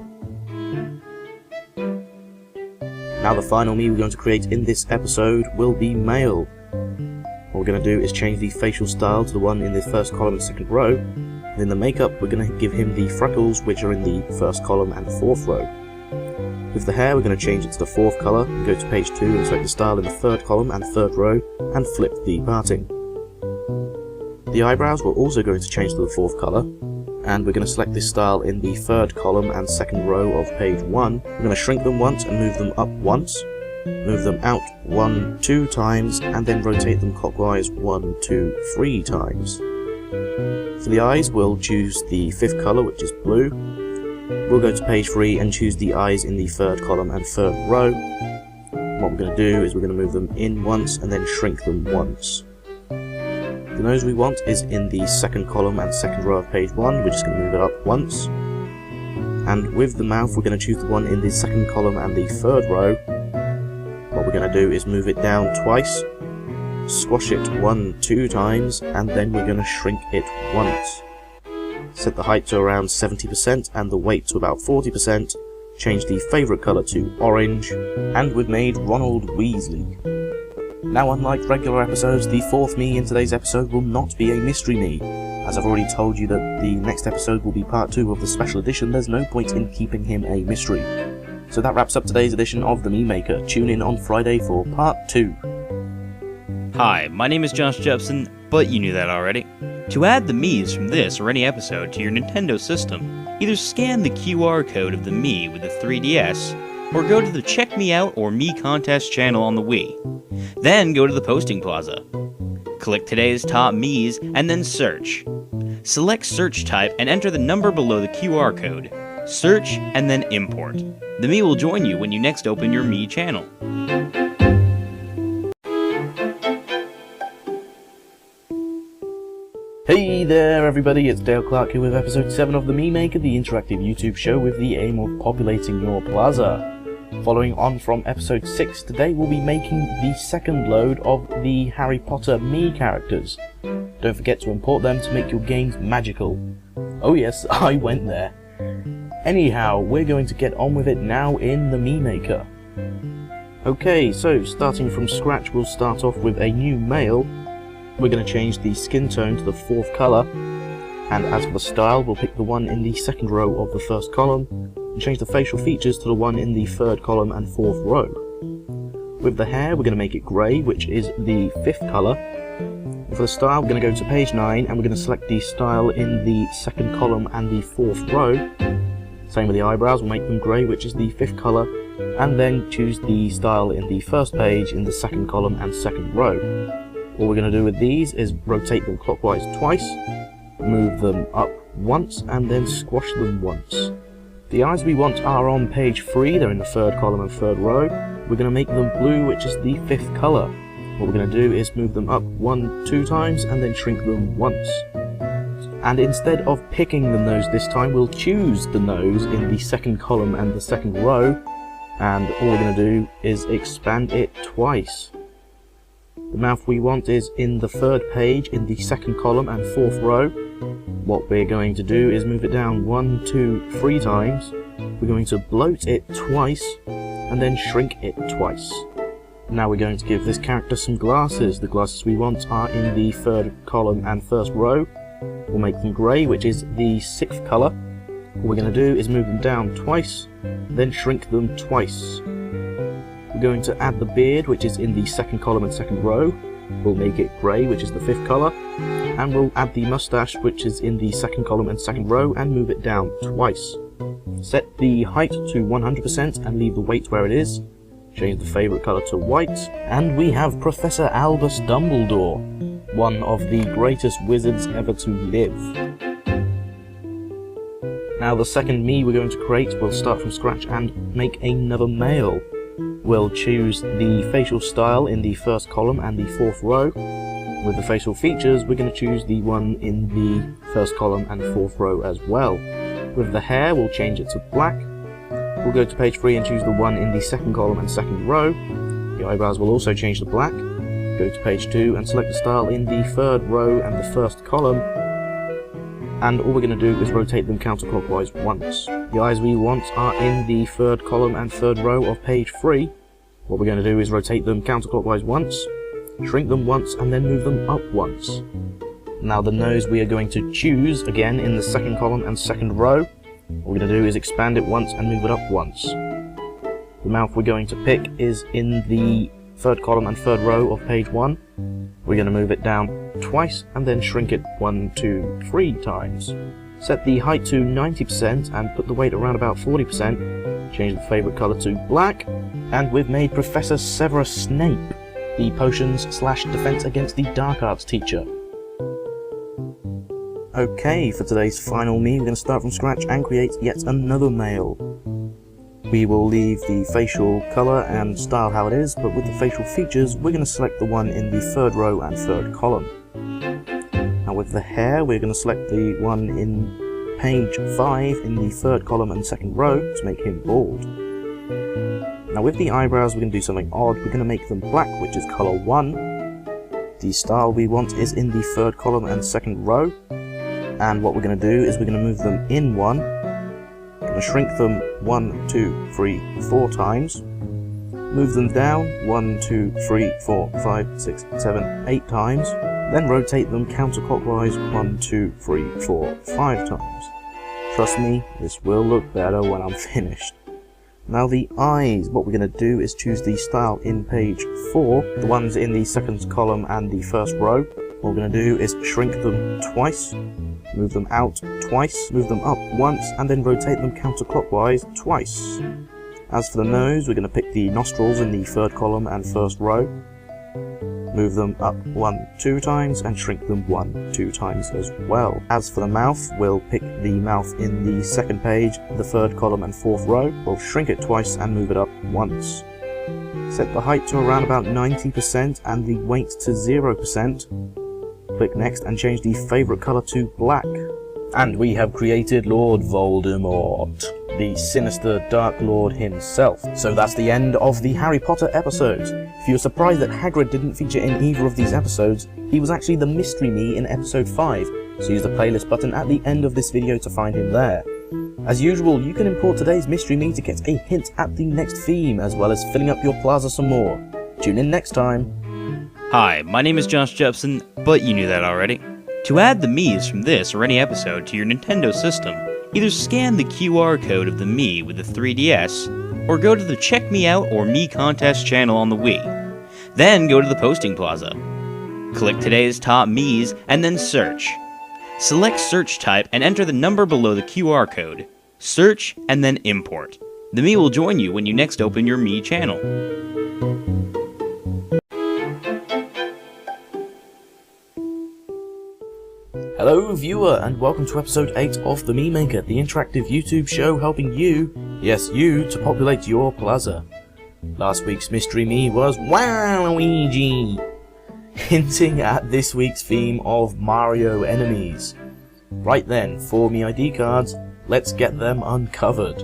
Now the final Mii we're going to create in this episode will be male. What we're going to do is change the facial style to the one in the first column and second row, and in the makeup we're going to give him the freckles which are in the first column and fourth row. With the hair we're going to change it to the fourth colour, and go to page 2 and select the style in the third column and third row, and flip the parting. The eyebrows we're also going to change to the fourth colour, and we're going to select this style in the third column and second row of page 1. We're going to shrink them once and move them up once, move them out 1, 2 times, and then rotate them clockwise 1, 2, 3 times. For the eyes we'll choose the fifth colour, which is blue. We'll go to page 3 and choose the eyes in the third column and third row. What we're going to do is we're going to move them in once and then shrink them once. The nose we want is in the second column and second row of page 1, we're just going to move it up once. And with the mouth we're going to choose the one in the second column and the third row. What we're going to do is move it down twice, squash it 1, 2 times, and then we're going to shrink it once. Set the height to around 70% and the weight to about 40%, change the favourite colour to orange, and we've made Ronald Weasley. Now, unlike regular episodes, the fourth Mii in today's episode will not be a mystery Mii. As I've already told you that the next episode will be part 2 of the special edition, there's no point in keeping him a mystery. So that wraps up today's edition of the Mii Maker. Tune in on Friday for part 2. Hi, my name is Josh Jepson, but you knew that already. To add the Miis from this or any episode to your Nintendo system, either scan the QR code of the Mii with the 3DS, or go to the Check Me Out or Mii Contest channel on the Wii. Then go to the Posting Plaza. Click today's top Miis and then search. Select search type and enter the number below the QR code. Search and then import. The Mii will join you when you next open your Mii channel. Hey there everybody, it's Dale Clark here with episode 7 of the Mii Maker, the interactive YouTube show with the aim of populating your plaza. Following on from episode 6, today we'll be making the second load of the Harry Potter Mii characters. Don't forget to import them to make your games magical. Oh yes, I went there. Anyhow, we're going to get on with it now in the Mii Maker. Okay, so starting from scratch we'll start off with a new male. We're going to change the skin tone to the fourth colour, and as for the style we'll pick the one in the second row of the first column, and change the facial features to the one in the third column and fourth row. With the hair we're going to make it grey, which is the fifth colour. And for the style we're going to go to page 9 and we're going to select the style in the second column and the fourth row. Same with the eyebrows, we'll make them grey, which is the fifth colour, and then choose the style in the first page in the second column and second row. What we're going to do with these is rotate them clockwise twice, move them up once, and then squash them once. The eyes we want are on page 3, they're in the third column and third row. We're going to make them blue, which is the fifth colour. What we're going to do is move them up 1, 2 times, and then shrink them once. And instead of picking the nose this time, we'll choose the nose in the second column and the second row, and all we're going to do is expand it twice. The mouth we want is in the third page in the second column and fourth row. What we're going to do is move it down 1, 2, 3 times. We're going to bloat it twice and then shrink it twice. Now we're going to give this character some glasses. The glasses we want are in the third column and first row. We'll make them grey, which is the sixth colour. What we're going to do is move them down twice, then shrink them twice. We're going to add the beard, which is in the second column and second row. We'll make it grey, which is the fifth colour. And we'll add the moustache, which is in the second column and second row, and move it down twice. Set the height to 100% and leave the weight where it is. Change the favourite colour to white. And we have Professor Albus Dumbledore, one of the greatest wizards ever to live. Now the second Mii we're going to create, we'll start from scratch and make another male. We'll choose the facial style in the first column and the fourth row. With the facial features, we're going to choose the one in the first column and fourth row as well. With the hair, we'll change it to black. We'll go to page 3 and choose the one in the second column and second row. The eyebrows will also change to black. Go to page 2 and select the style in the third row and the first column. And all we're going to do is rotate them counterclockwise once. The eyes we want are in the third column and third row of page 3. What we're going to do is rotate them counterclockwise once, shrink them once, and then move them up once. Now the nose we are going to choose again in the second column and second row. What we're going to do is expand it once and move it up once. The mouth we're going to pick is in the third column and third row of page 1. We're going to move it down twice and then shrink it 1, 2, 3 times. Set the height to 90% and put the weight around about 40%. Change the favourite colour to black. And we've made Professor Severus Snape the potions/defense against the dark arts teacher. Okay, for today's final Mii, we're going to start from scratch and create yet another male. We will leave the facial colour and style how it is, but with the facial features, we're going to select the one in the third row and third column. Now with the hair, we're going to select the one in page 5 in the third column and second row to make him bald. Now with the eyebrows, we're going to do something odd. We're going to make them black, which is colour 1. The style we want is in the third column and second row. And what we're going to do is we're going to move them in 1. We're going to shrink them 1, 2, 3, 4 times. Move them down 1, 2, 3, 4, 5, 6, 7, 8 times. Then rotate them counterclockwise 1, 2, 3, 4, 5 times. Trust me, this will look better when I'm finished. Now the eyes, what we're going to do is choose the style in page 4, the ones in the second column and the first row. What we're going to do is shrink them twice, move them out twice, move them up once, and then rotate them counterclockwise twice. As for the nose, we're going to pick the nostrils in the third column and first row, move them up 1, 2 times, and shrink them 1, 2 times as well. As for the mouth, we'll pick the mouth in the second page, the third column and fourth row. We'll shrink it twice and move it up once. Set the height to around about 90% and the weight to 0%. Click next and change the favourite colour to black. And we have created Lord Voldemort, the sinister Dark Lord himself. So that's the end of the Harry Potter episodes. If you were surprised that Hagrid didn't feature in either of these episodes, he was actually the Mystery Mii in episode 5, so use the playlist button at the end of this video to find him there. As usual, you can import today's Mystery Mii to get a hint at the next theme, as well as filling up your plaza some more. Tune in next time. Hi, my name is Josh Jepson, but you knew that already. To add the Miis from this or any episode to your Nintendo system, either scan the QR code of the Mii with the 3DS, or go to the Check Me Out or Mii Contest channel on the Wii. Then go to the posting plaza. Click today's top Miis and then search. Select search type and enter the number below the QR code. Search and then import. The Mii will join you when you next open your Mii channel. Hello viewer, and welcome to episode 8 of the Mii Maker, the interactive YouTube show helping you, yes you, to populate your plaza. Last week's Mystery Mii was Waluigi, hinting at this week's theme of Mario enemies. Right then, for Mii ID cards, let's get them uncovered.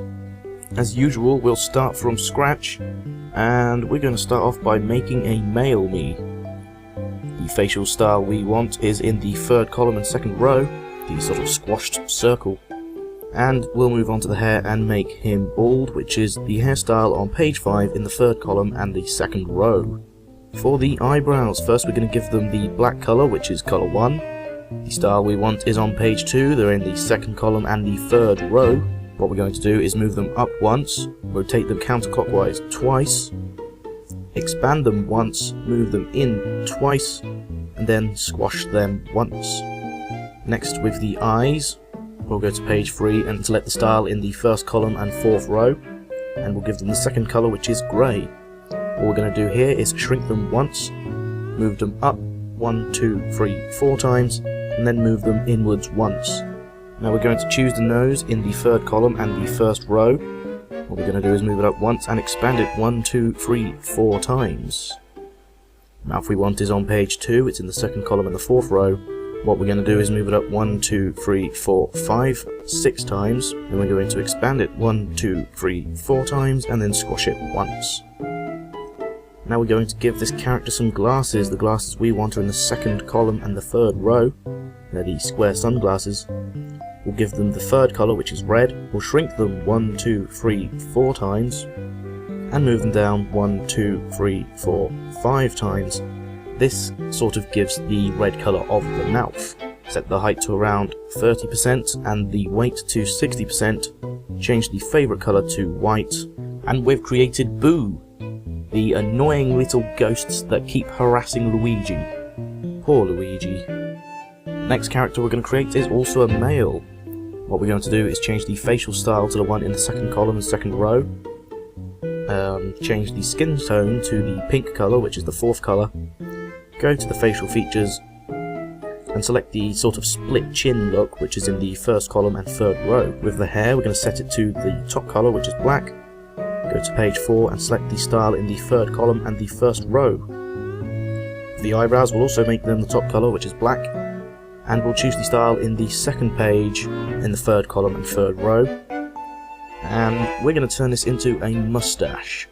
As usual, we'll start from scratch, and we're going to start off by making a male Mii. The facial style we want is in the third column and second row, the sort of squashed circle. And we'll move on to the hair and make him bald, which is the hairstyle on page 5 in the third column and the second row. For the eyebrows, first we're going to give them the black colour, which is colour 1. The style we want is on page 2, they're in the second column and the third row. What we're going to do is move them up once, rotate them counterclockwise twice, expand them once, move them in twice, and then squash them once. Next, with the eyes, we'll go to page 3 and select the style in the first column and fourth row, and we'll give them the second colour, which is grey. What we're going to do here is shrink them once, move them up 1, 2, 3, 4 times, and then move them inwards once. Now we're going to choose the nose in the third column and the first row. What we're going to do is move it up once and expand it 1, 2, 3, 4 times. Mouth we want is on page 2, it's in the second column and the fourth row. What we're going to do is move it up 1, 2, 3, 4, 5, 6 times. Then we're going to expand it 1, 2, 3, 4 times and then squash it once. Now we're going to give this character some glasses. The glasses we want are in the second column and the third row. They're the square sunglasses. We'll give them the third colour, which is red. We'll shrink them 1, 2, 3, 4 times and move them down 1, 2, 3, 4, 5 times. This sort of gives the red colour of the mouth. Set the height to around 30% and the weight to 60%. Change the favourite colour to white. And we've created Boo, the annoying little ghosts that keep harassing Luigi. Poor Luigi. Next character we're going to create is also a male. What we're going to do is change the facial style to the one in the second column and second row. Change the skin tone to the pink colour, which is the fourth colour. Go to the facial features and select the sort of split chin look, which is in the first column and third row. With the hair, we're going to set it to the top colour, which is black. Go to page 4 and select the style in the third column and the first row. The eyebrows will also make them the top colour, which is black. And we'll choose the style in the second page, in the third column and third row. And we're going to turn this into a mustache.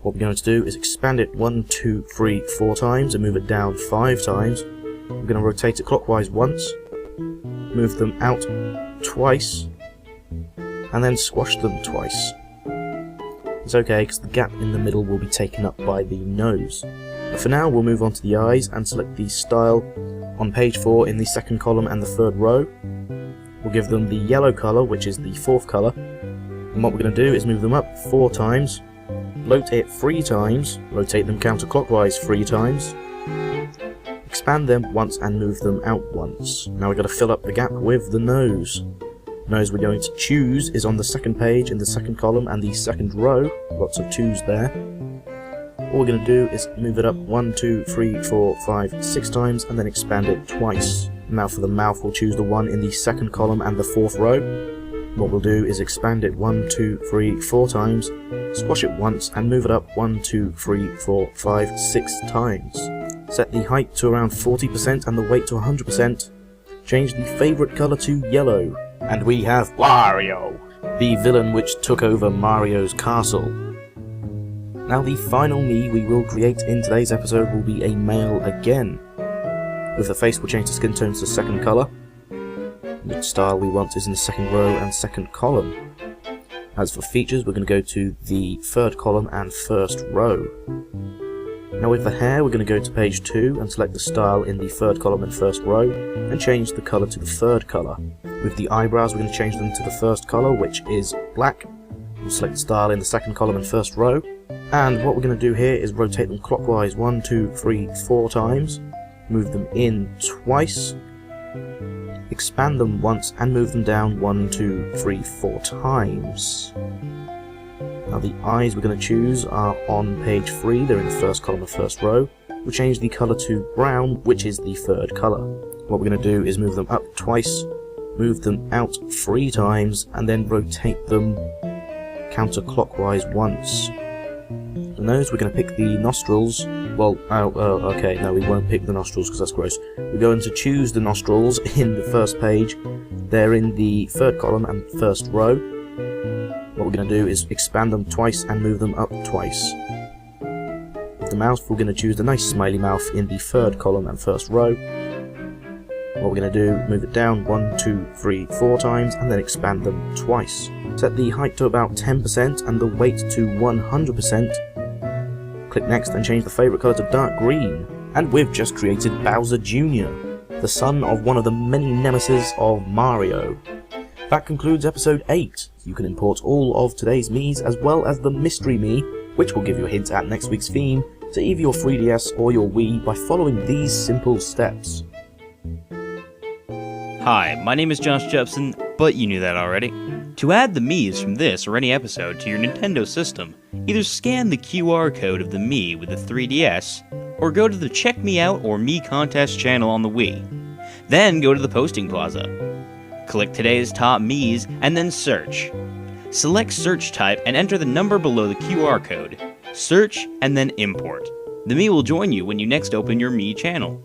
What we're going to do is expand it 1, 2, 3, 4 times and move it down 5 times. We're going to rotate it clockwise once, move them out twice, and then squash them twice. It's okay because the gap in the middle will be taken up by the nose. But for now we'll move on to the eyes and select the style on page 4 in the second column and the third row. We'll give them the yellow colour, which is the fourth colour. And what we're going to do is move them up 4 times, rotate 3 times, rotate them counterclockwise 3 times, expand them once and move them out once. Now we've got to fill up the gap with the nose. The nose we're going to choose is on the second page in the second column and the second row. Lots of 2s there. All we're going to do is move it up 1, 2, 3, 4, 5, 6 times and then expand it twice. Now for the mouth we'll choose the one in the second column and the fourth row. What we'll do is expand it 1, 2, 3, 4 times, squash it once and move it up 1, 2, 3, 4, 5, 6 times. Set the height to around 40% and the weight to 100%. Change the favourite colour to yellow. And we have Wario, the villain which took over Mario's castle. Now the final Mii we will create in today's episode will be a male again. With the face we'll change the skin tone to the second colour. The style we want is in the second row and second column. As for features, we're going to go to the third column and first row. Now with the hair, we're going to go to page 2 and select the style in the third column and first row, and change the colour to the third colour. With the eyebrows, we're going to change them to the first colour, which is black. We'll select the style in the second column and first row, and what we're going to do here is rotate them clockwise 1, 2, 3, 4 times, move them in twice, expand them once and move them down 1, 2, 3, 4 times. Now the eyes we're going to choose are on page 3, they're in the first column of first row. We'll change the colour to brown, which is the third colour. What we're going to do is move them up twice, move them out 3 times, and then rotate them counterclockwise once. The nose, we're going to pick the nostrils. Well, okay, no, we won't pick the nostrils because that's gross. We're going to choose the nostrils in the first page. They're in the third column and first row. What we're going to do is expand them twice and move them up twice. With the mouth, we're going to choose the nice smiley mouth in the third column and first row. What we're going to do, move it down 1, 2, 3, 4 times and then expand them twice. Set the height to about 10% and the weight to 100%. Click next and change the favourite colour to dark green. And we've just created Bowser Jr., the son of one of the many nemesis of Mario. That concludes episode 8. You can import all of today's Miis as well as the mystery Mii, which will give you a hint at next week's theme, to either your 3DS or your Wii by following these simple steps. Hi, my name is Josh Jepson, but you knew that already. To add the Miis from this or any episode to your Nintendo system, either scan the QR code of the Mii with the 3DS, or go to the Check Me Out or Mii Contest channel on the Wii. Then go to the Posting Plaza. Click today's top Miis and then search. Select search type and enter the number below the QR code. Search and then import. The Mii will join you when you next open your Mii channel.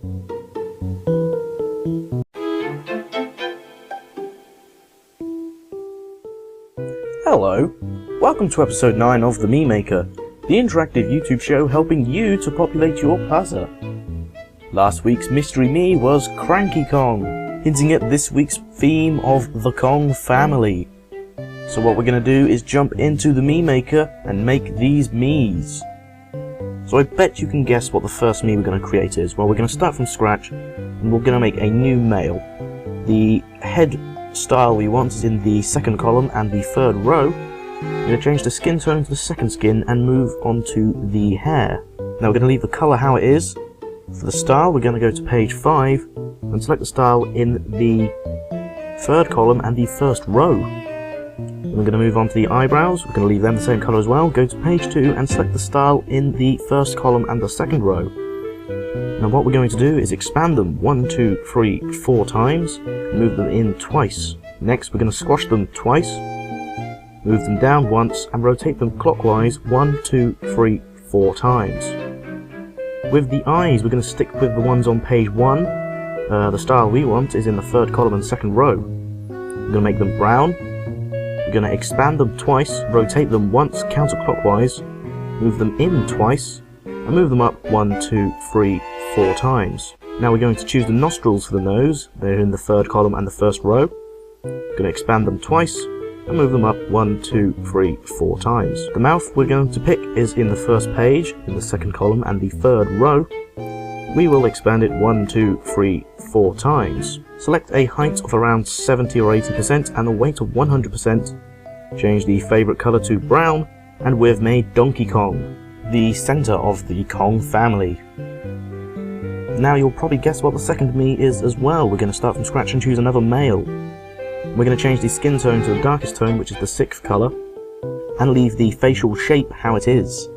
Hello, welcome to episode 9 of the Mii Maker, the interactive YouTube show helping you to populate your plaza. Last week's mystery Mii was Cranky Kong, hinting at this week's theme of the Kong family. So what we're going to do is jump into the Mii Maker and make these Miis. So I bet you can guess what the first Mii we're going to create is. Well, we're going to start from scratch and we're going to make a new male. The head style we want is in the second column and the third row. We're going to change the skin tone to the second skin and move on to the hair. Now we're going to leave the colour how it is. For the style, we're going to go to page 5 and select the style in the third column and the first row. Then we're going to move on to the eyebrows. We're going to leave them the same colour as well. Go to page 2 and select the style in the first column and the second row. Now what we're going to do is expand them 1, 2, 3, 4 times, move them in twice. Next we're going to squash them twice, move them down once and rotate them clockwise 1, 2, 3, 4 times. With the eyes we're going to stick with the ones on page 1. The style we want is in the third column and second row. We're going to make them brown. We're going to expand them twice, rotate them once counterclockwise, move them in twice, and move them up 1, 2, 3, 4 times. Now we're going to choose the nostrils for the nose. They're in the third column and the first row. We're going to expand them twice and move them up 1, 2, 3, 4 times. The mouth we're going to pick is in the first page, in the second column and the third row. We will expand it 1, 2, 3, 4 times. Select a height of around 70 or 80% and a weight of 100%. Change the favourite colour to brown and we've made Donkey Kong, the centre of the Kong family. Now you'll probably guess what the second Mii is as well. We're going to start from scratch and choose another male. We're going to change the skin tone to the darkest tone, which is the 6th colour, and leave the facial shape how it is.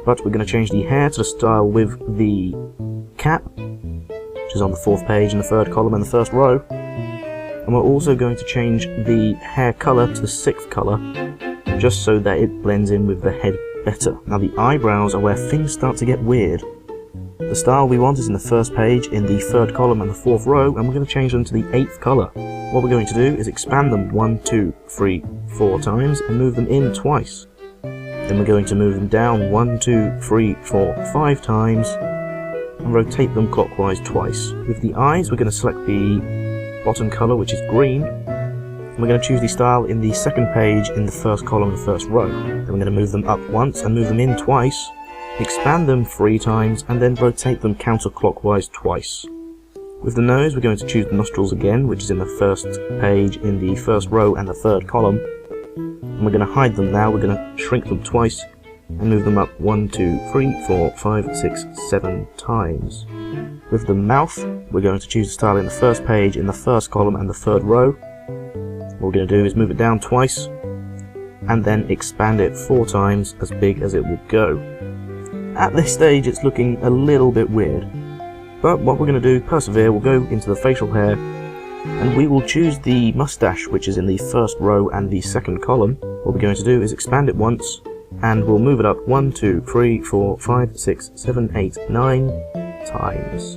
But we're going to change the hair to the style with the cap, which is on the 4th page in the 3rd column and the 1st row. And we're also going to change the hair colour to the 6th colour, just so that it blends in with the head better. Now the eyebrows are where things start to get weird. The style we want is in the first page, in the 3rd column and the 4th row, and we're going to change them to the 8th colour. What we're going to do is expand them 1, 2, 3, 4 times and move them in twice. Then we're going to move them down 1, 2, 3, 4, 5 times and rotate them clockwise twice. With the eyes we're going to select the bottom colour, which is green. We're going to choose the style in the 2nd page in the 1st column and 1st row. Then we're going to move them up once and move them in twice, expand them 3 times and then rotate them counterclockwise twice. With the nose we're going to choose the nostrils again, which is in the 1st page in the 1st row and the 3rd column. And we're going to hide them now. We're going to shrink them twice and move them up 1, 2, 3, 4, 5, 6, 7 times. With the mouth we're going to choose the style in the 1st page in the 1st column and the 3rd row. What we're going to do is move it down twice and then expand it 4 times as big as it will go. At this stage it's looking a little bit weird, but what we're going to do, persevere, we'll go into the facial hair and we will choose the mustache, which is in the 1st row and the 2nd column. What we're going to do is expand it once and we'll move it up 1, 2, 3, 4, 5, 6, 7, 8, 9 times.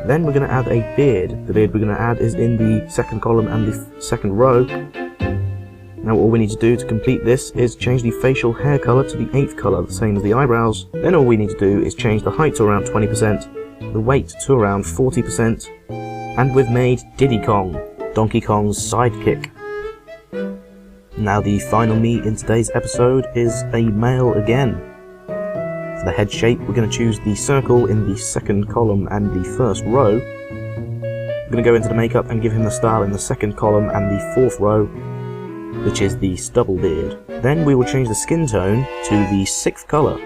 Then we're going to add a beard. The beard we're going to add is in the 2nd column and the 2nd row. Now all we need to do to complete this is change the facial hair colour to the 8th colour, the same as the eyebrows. Then all we need to do is change the height to around 20%, the weight to around 40%, and we've made Diddy Kong, Donkey Kong's sidekick. Now the final Mii in today's episode is a male again. For the head shape we're going to choose the circle in the 2nd column and the 1st row. We're going to go into the makeup and give him the style in the 2nd column and the 4th row, which is the stubble beard. Then we will change the skin tone to the 6th colour,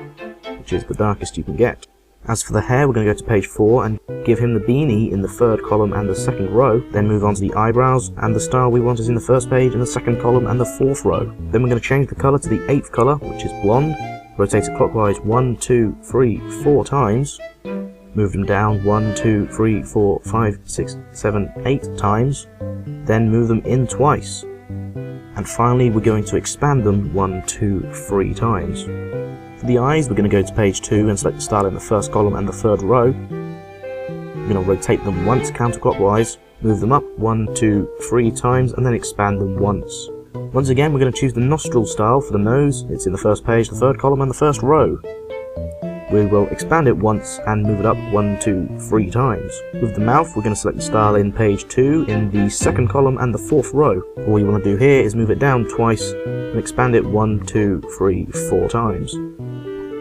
which is the darkest you can get. As for the hair, we're going to go to page 4 and give him the beanie in the 3rd column and the 2nd row, then move on to the eyebrows, and the style we want is in the 1st page, in the 2nd column and the 4th row. Then we're going to change the colour to the 8th colour, which is blonde, rotate it clockwise 1, 2, 3, 4 times, move them down 1, 2, 3, 4, 5, 6, 7, 8 times, then move them in twice. And finally we're going to expand them 1, 2, 3 times. For the eyes, we're going to go to page 2 and select the style in the first column and the third row. We're going to rotate them once counterclockwise, move them up 1, 2, 3 times, and then expand them once. Once again, we're going to choose the nostril style for the nose. It's in the first page, the third column, and the first row. We will expand it once and move it up 1, 2, 3 times. With the mouth, we're going to select the style in page 2 in the second column and the fourth row. All you want to do here is move it down twice and expand it 1, 2, 3, 4 times.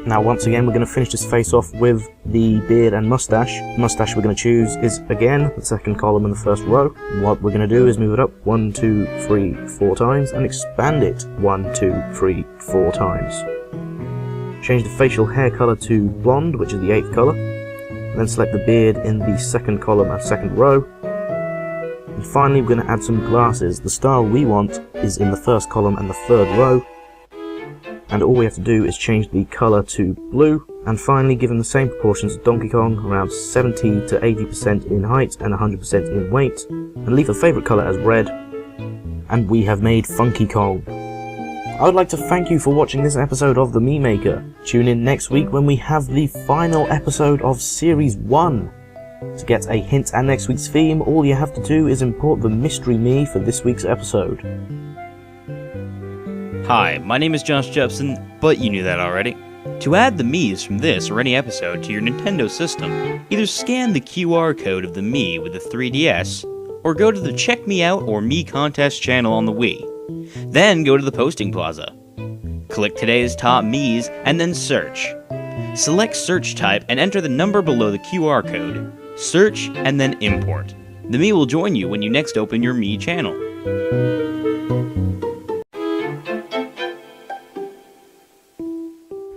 Now once again we're going to finish this face off with the beard and mustache. The mustache we're going to choose is again the second column and the first row. What we're going to do is move it up 1, 2, 3, 4 times and expand it 1, 2, 3, 4 times. Change the facial hair colour to blonde, which is the 8th colour. Then select the beard in the second column and second row. And finally we're going to add some glasses. The style we want is in the first column and the third row. And all we have to do is change the colour to blue, and finally give him the same proportions as Donkey Kong, around 70 to 80% in height and 100% in weight, and leave the favourite colour as red, and we have made Funky Kong. I would like to thank you for watching this episode of the Mii Maker. Tune in next week when we have the final episode of Series 1. To get a hint at next week's theme, all you have to do is import the Mystery Mii for this week's episode. Hi, my name is Josh Jepson, but you knew that already. To add the Miis from this or any episode to your Nintendo system, either scan the QR code of the Mii with the 3DS, or go to the Check Me Out or Mii Contest channel on the Wii. Then go to the posting plaza. Click today's top Miis and then search. Select search type and enter the number below the QR code. Search and then import. The Mii will join you when you next open your Mii channel.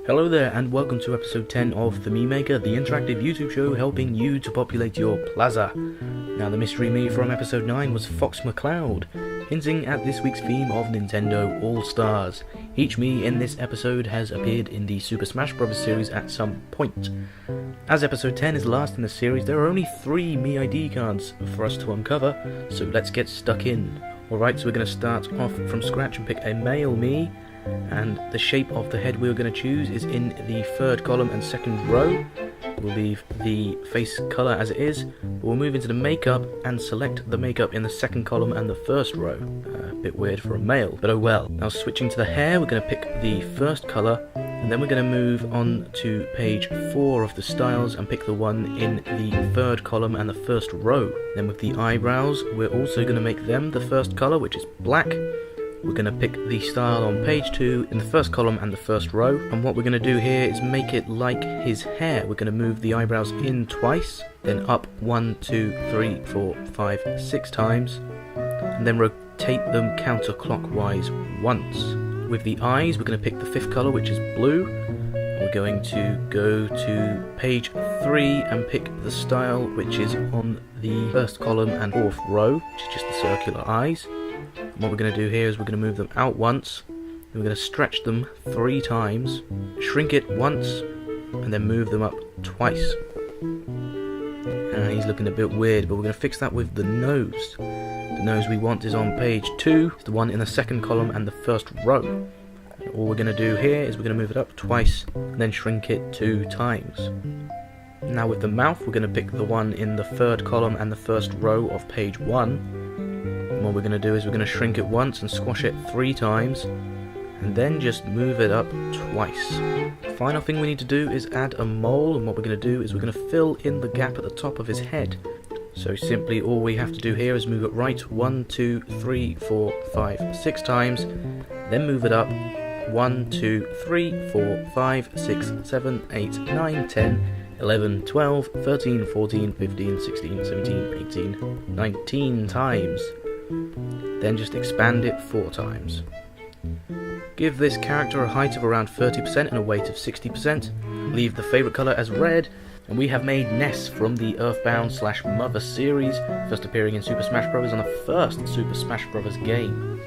Hello there and welcome to episode 10 of the Mii Maker, the interactive YouTube show helping you to populate your plaza. Now the mystery Mii from episode 9 was Fox McCloud, hinting at this week's theme of Nintendo All-Stars. Each Mii in this episode has appeared in the Super Smash Bros. Series at some point. As episode 10 is last in the series, there are only 3 Mii ID cards for us to uncover, so let's get stuck in. Alright, so we're going to start off from scratch and pick a male Mii. And the shape of the head we're going to choose is in the third column and second row. We'll leave the face colour as it is, but we'll move into the makeup and select the makeup in the second column and the first row. A bit weird for a male, but oh well. Now switching to the hair, we're going to pick the first colour, and then we're going to move on to page 4 of the styles and pick the one in the third column and the first row. Then with the eyebrows, we're also going to make them the first colour, which is black. We're going to pick the style on page 2 in the first column and the first row, and what we're going to do here is make it like his hair. We're going to move the eyebrows in twice, then up 1, 2, 3, 4, 5, 6 times, and then rotate them counterclockwise once. With the eyes, we're going to pick the 5th colour, which is blue. We're going to go to page 3 and pick the style which is on the first column and fourth row, which is just the circular eyes. And what we're going to do here is we're going to move them out once, and we're going to stretch them 3 times, shrink it once, and then move them up twice. He's looking a bit weird, but we're going to fix that with the nose. The nose we want is on page 2, it's the one in the second column and the first row. And all we're going to do here is we're going to move it up twice, and then shrink it 2 times. Now with the mouth, we're going to pick the one in the third column and the first row of page 1. What we're going to do is we're going to shrink it once and squash it 3 times, and then just move it up twice. The final thing we need to do is add a mole, and what we're going to do is we're going to fill in the gap at the top of his head. So simply all we have to do here is move it right 1, 2, 3, 4, 5, 6 times, then move it up 1, 2, 3, 4, 5, 6, 7, 8, 9, 10, 11, 12, 13, 14, 15, 16, 17, 18, 19 times. Then just expand it 4 times. Give this character a height of around 30% and a weight of 60%. Leave the favourite colour as red. And we have made Ness from the Earthbound/Mother series, first appearing in Super Smash Bros. On the first Super Smash Bros. Game.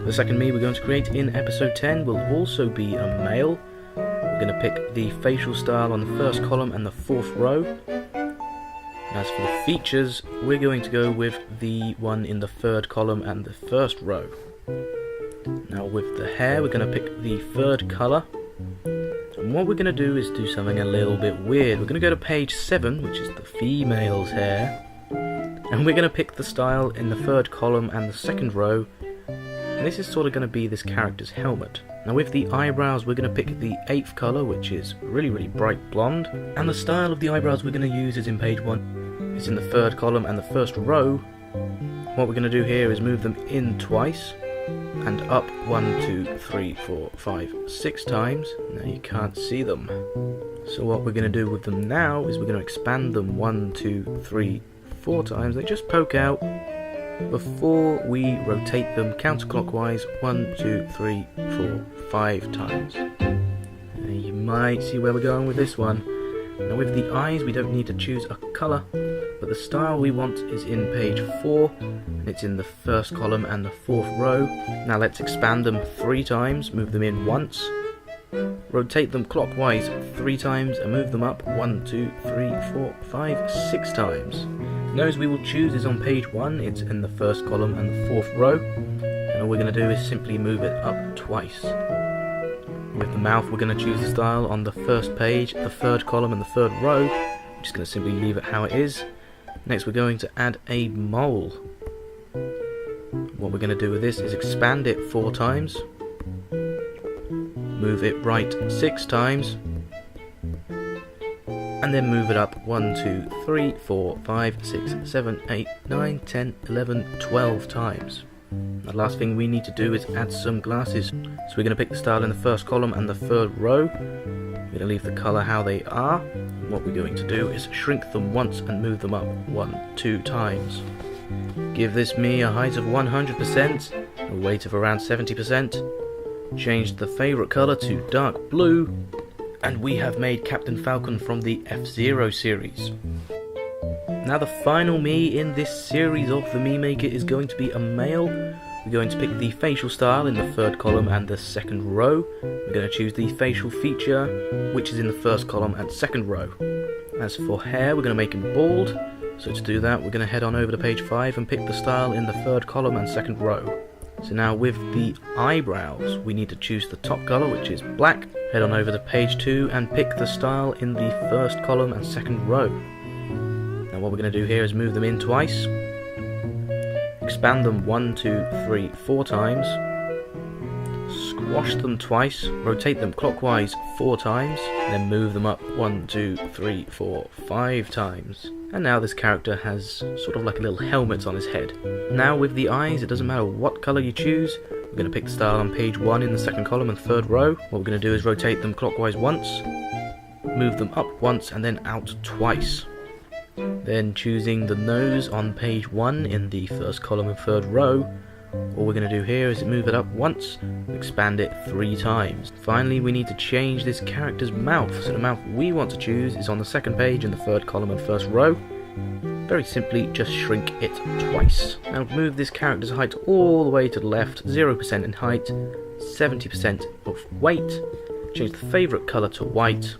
The second Mii we're going to create in episode 10 will also be a male. We're We're going to pick the facial style on the first column and the fourth row. As for the features, we're going to go with the one in the third column and the first row. Now with the hair, we're going to pick the third colour. And what we're going to do is do something a little bit weird. We're going to go to page 7, which is the female's hair. And we're going to pick the style in the third column and the second row. And this is sort of going to be this character's helmet. Now with the eyebrows, we're going to pick the 8th colour, which is really bright blonde. And the style of the eyebrows we're going to use is in page 1. It's in the third column and the first row. What we're going to do here is move them in twice. And up 1, 2, 3, 4, 5, 6 times. Now you can't see them. So what we're going to do with them now is we're going to expand them 1, 2, 3, 4 times. They just poke out before we rotate them counterclockwise 1, 2, 3, 4, 5 times. And you might see where we're going with this one. Now with the eyes, we don't need to choose a colour, but the style we want is in page 4, and it's in the first column and the fourth row. Now let's expand them 3 times, move them in once, rotate them clockwise 3 times, and move them up 1, 2, 3, 4, 5, 6 times. The nose we will choose is on page 1, it's in the first column and the fourth row, and all we're going to do is simply move it up twice. With the mouth, we're going to choose the style on the first page, the third column and the third row. I'm just going to simply leave it how it is. Next we're going to add a mole. What we're going to do with this is expand it 4 times, move it right 6 times, and then move it up 1, 2, 3, 4, 5, 6, 7, 8, 9, 10, 11, 12 times. The last thing we need to do is add some glasses. So we're going to pick the style in the first column and the third row. We're going to leave the colour how they are. What we're going to do is shrink them once and move them up 1, 2 times. Give this Mii a height of 100%, a weight of around 70%. Change the favourite colour to dark blue, and we have made Captain Falcon from the F-Zero series. Now the final Mii in this series of the Mii Maker is going to be a male. We're going to pick the facial style in the third column and the second row. We're going to choose the facial feature, which is in the first column and second row. As for hair, we're going to make him bald. So to do that, we're going to head on over to page 5 and pick the style in the third column and second row. So now with the eyebrows, we need to choose the top colour, which is black. Head on over to page 2 and pick the style in the first column and second row. Now what we're going to do here is move them in twice, expand them 1, 2, 3, 4 times, squash them twice, rotate them clockwise 4 times, then move them up 1, 2, 3, 4, 5 times. And now this character has sort of like a little helmet on his head. Now with the eyes, it doesn't matter what colour you choose. We're going to pick the style on page 1 in the second column and third row. What we're going to do is rotate them clockwise once, move them up once and then out twice. Then choosing the nose on page 1 in the first column and third row. All we're going to do here is move it up once, expand it 3 times. Finally, we need to change this character's mouth. So the mouth we want to choose is on the second page in the third column and first row. Very simply, just shrink it twice. Now move this character's height all the way to the left, 0% in height, 70% of weight. Change the favourite colour to white.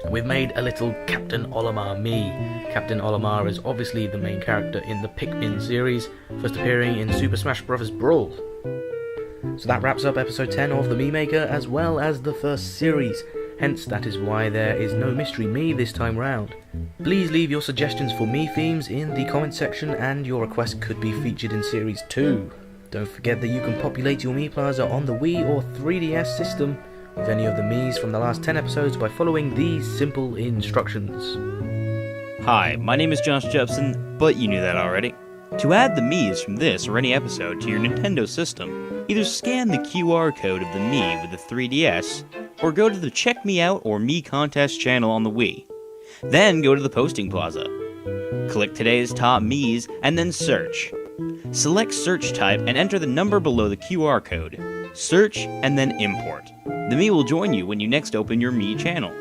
We've made a little Captain Olimar Mii. Captain Olimar is obviously the main character in the Pikmin series, first appearing in Super Smash Bros. Brawl. So that wraps up episode 10 of the Mii Maker, as well as the first series. Hence, that is why there is no Mystery Mii this time round. Please leave your suggestions for Mii themes in the comment section, and your request could be featured in series 2. Don't forget that you can populate your Mii Plaza on the Wii or 3DS system with any of the Miis from the last 10 episodes by following these simple instructions. Hi, my name is Josh Jepson, but you knew that already. To add the Miis from this or any episode to your Nintendo system, either scan the QR code of the Mii with the 3DS, or go to the Check Me Out or Mii Contest channel on the Wii. Then go to the Posting Plaza. Click today's top Miis and then search. Select search type and enter the number below the QR code. Search and then import. The Mii will join you when you next open your Mii channel.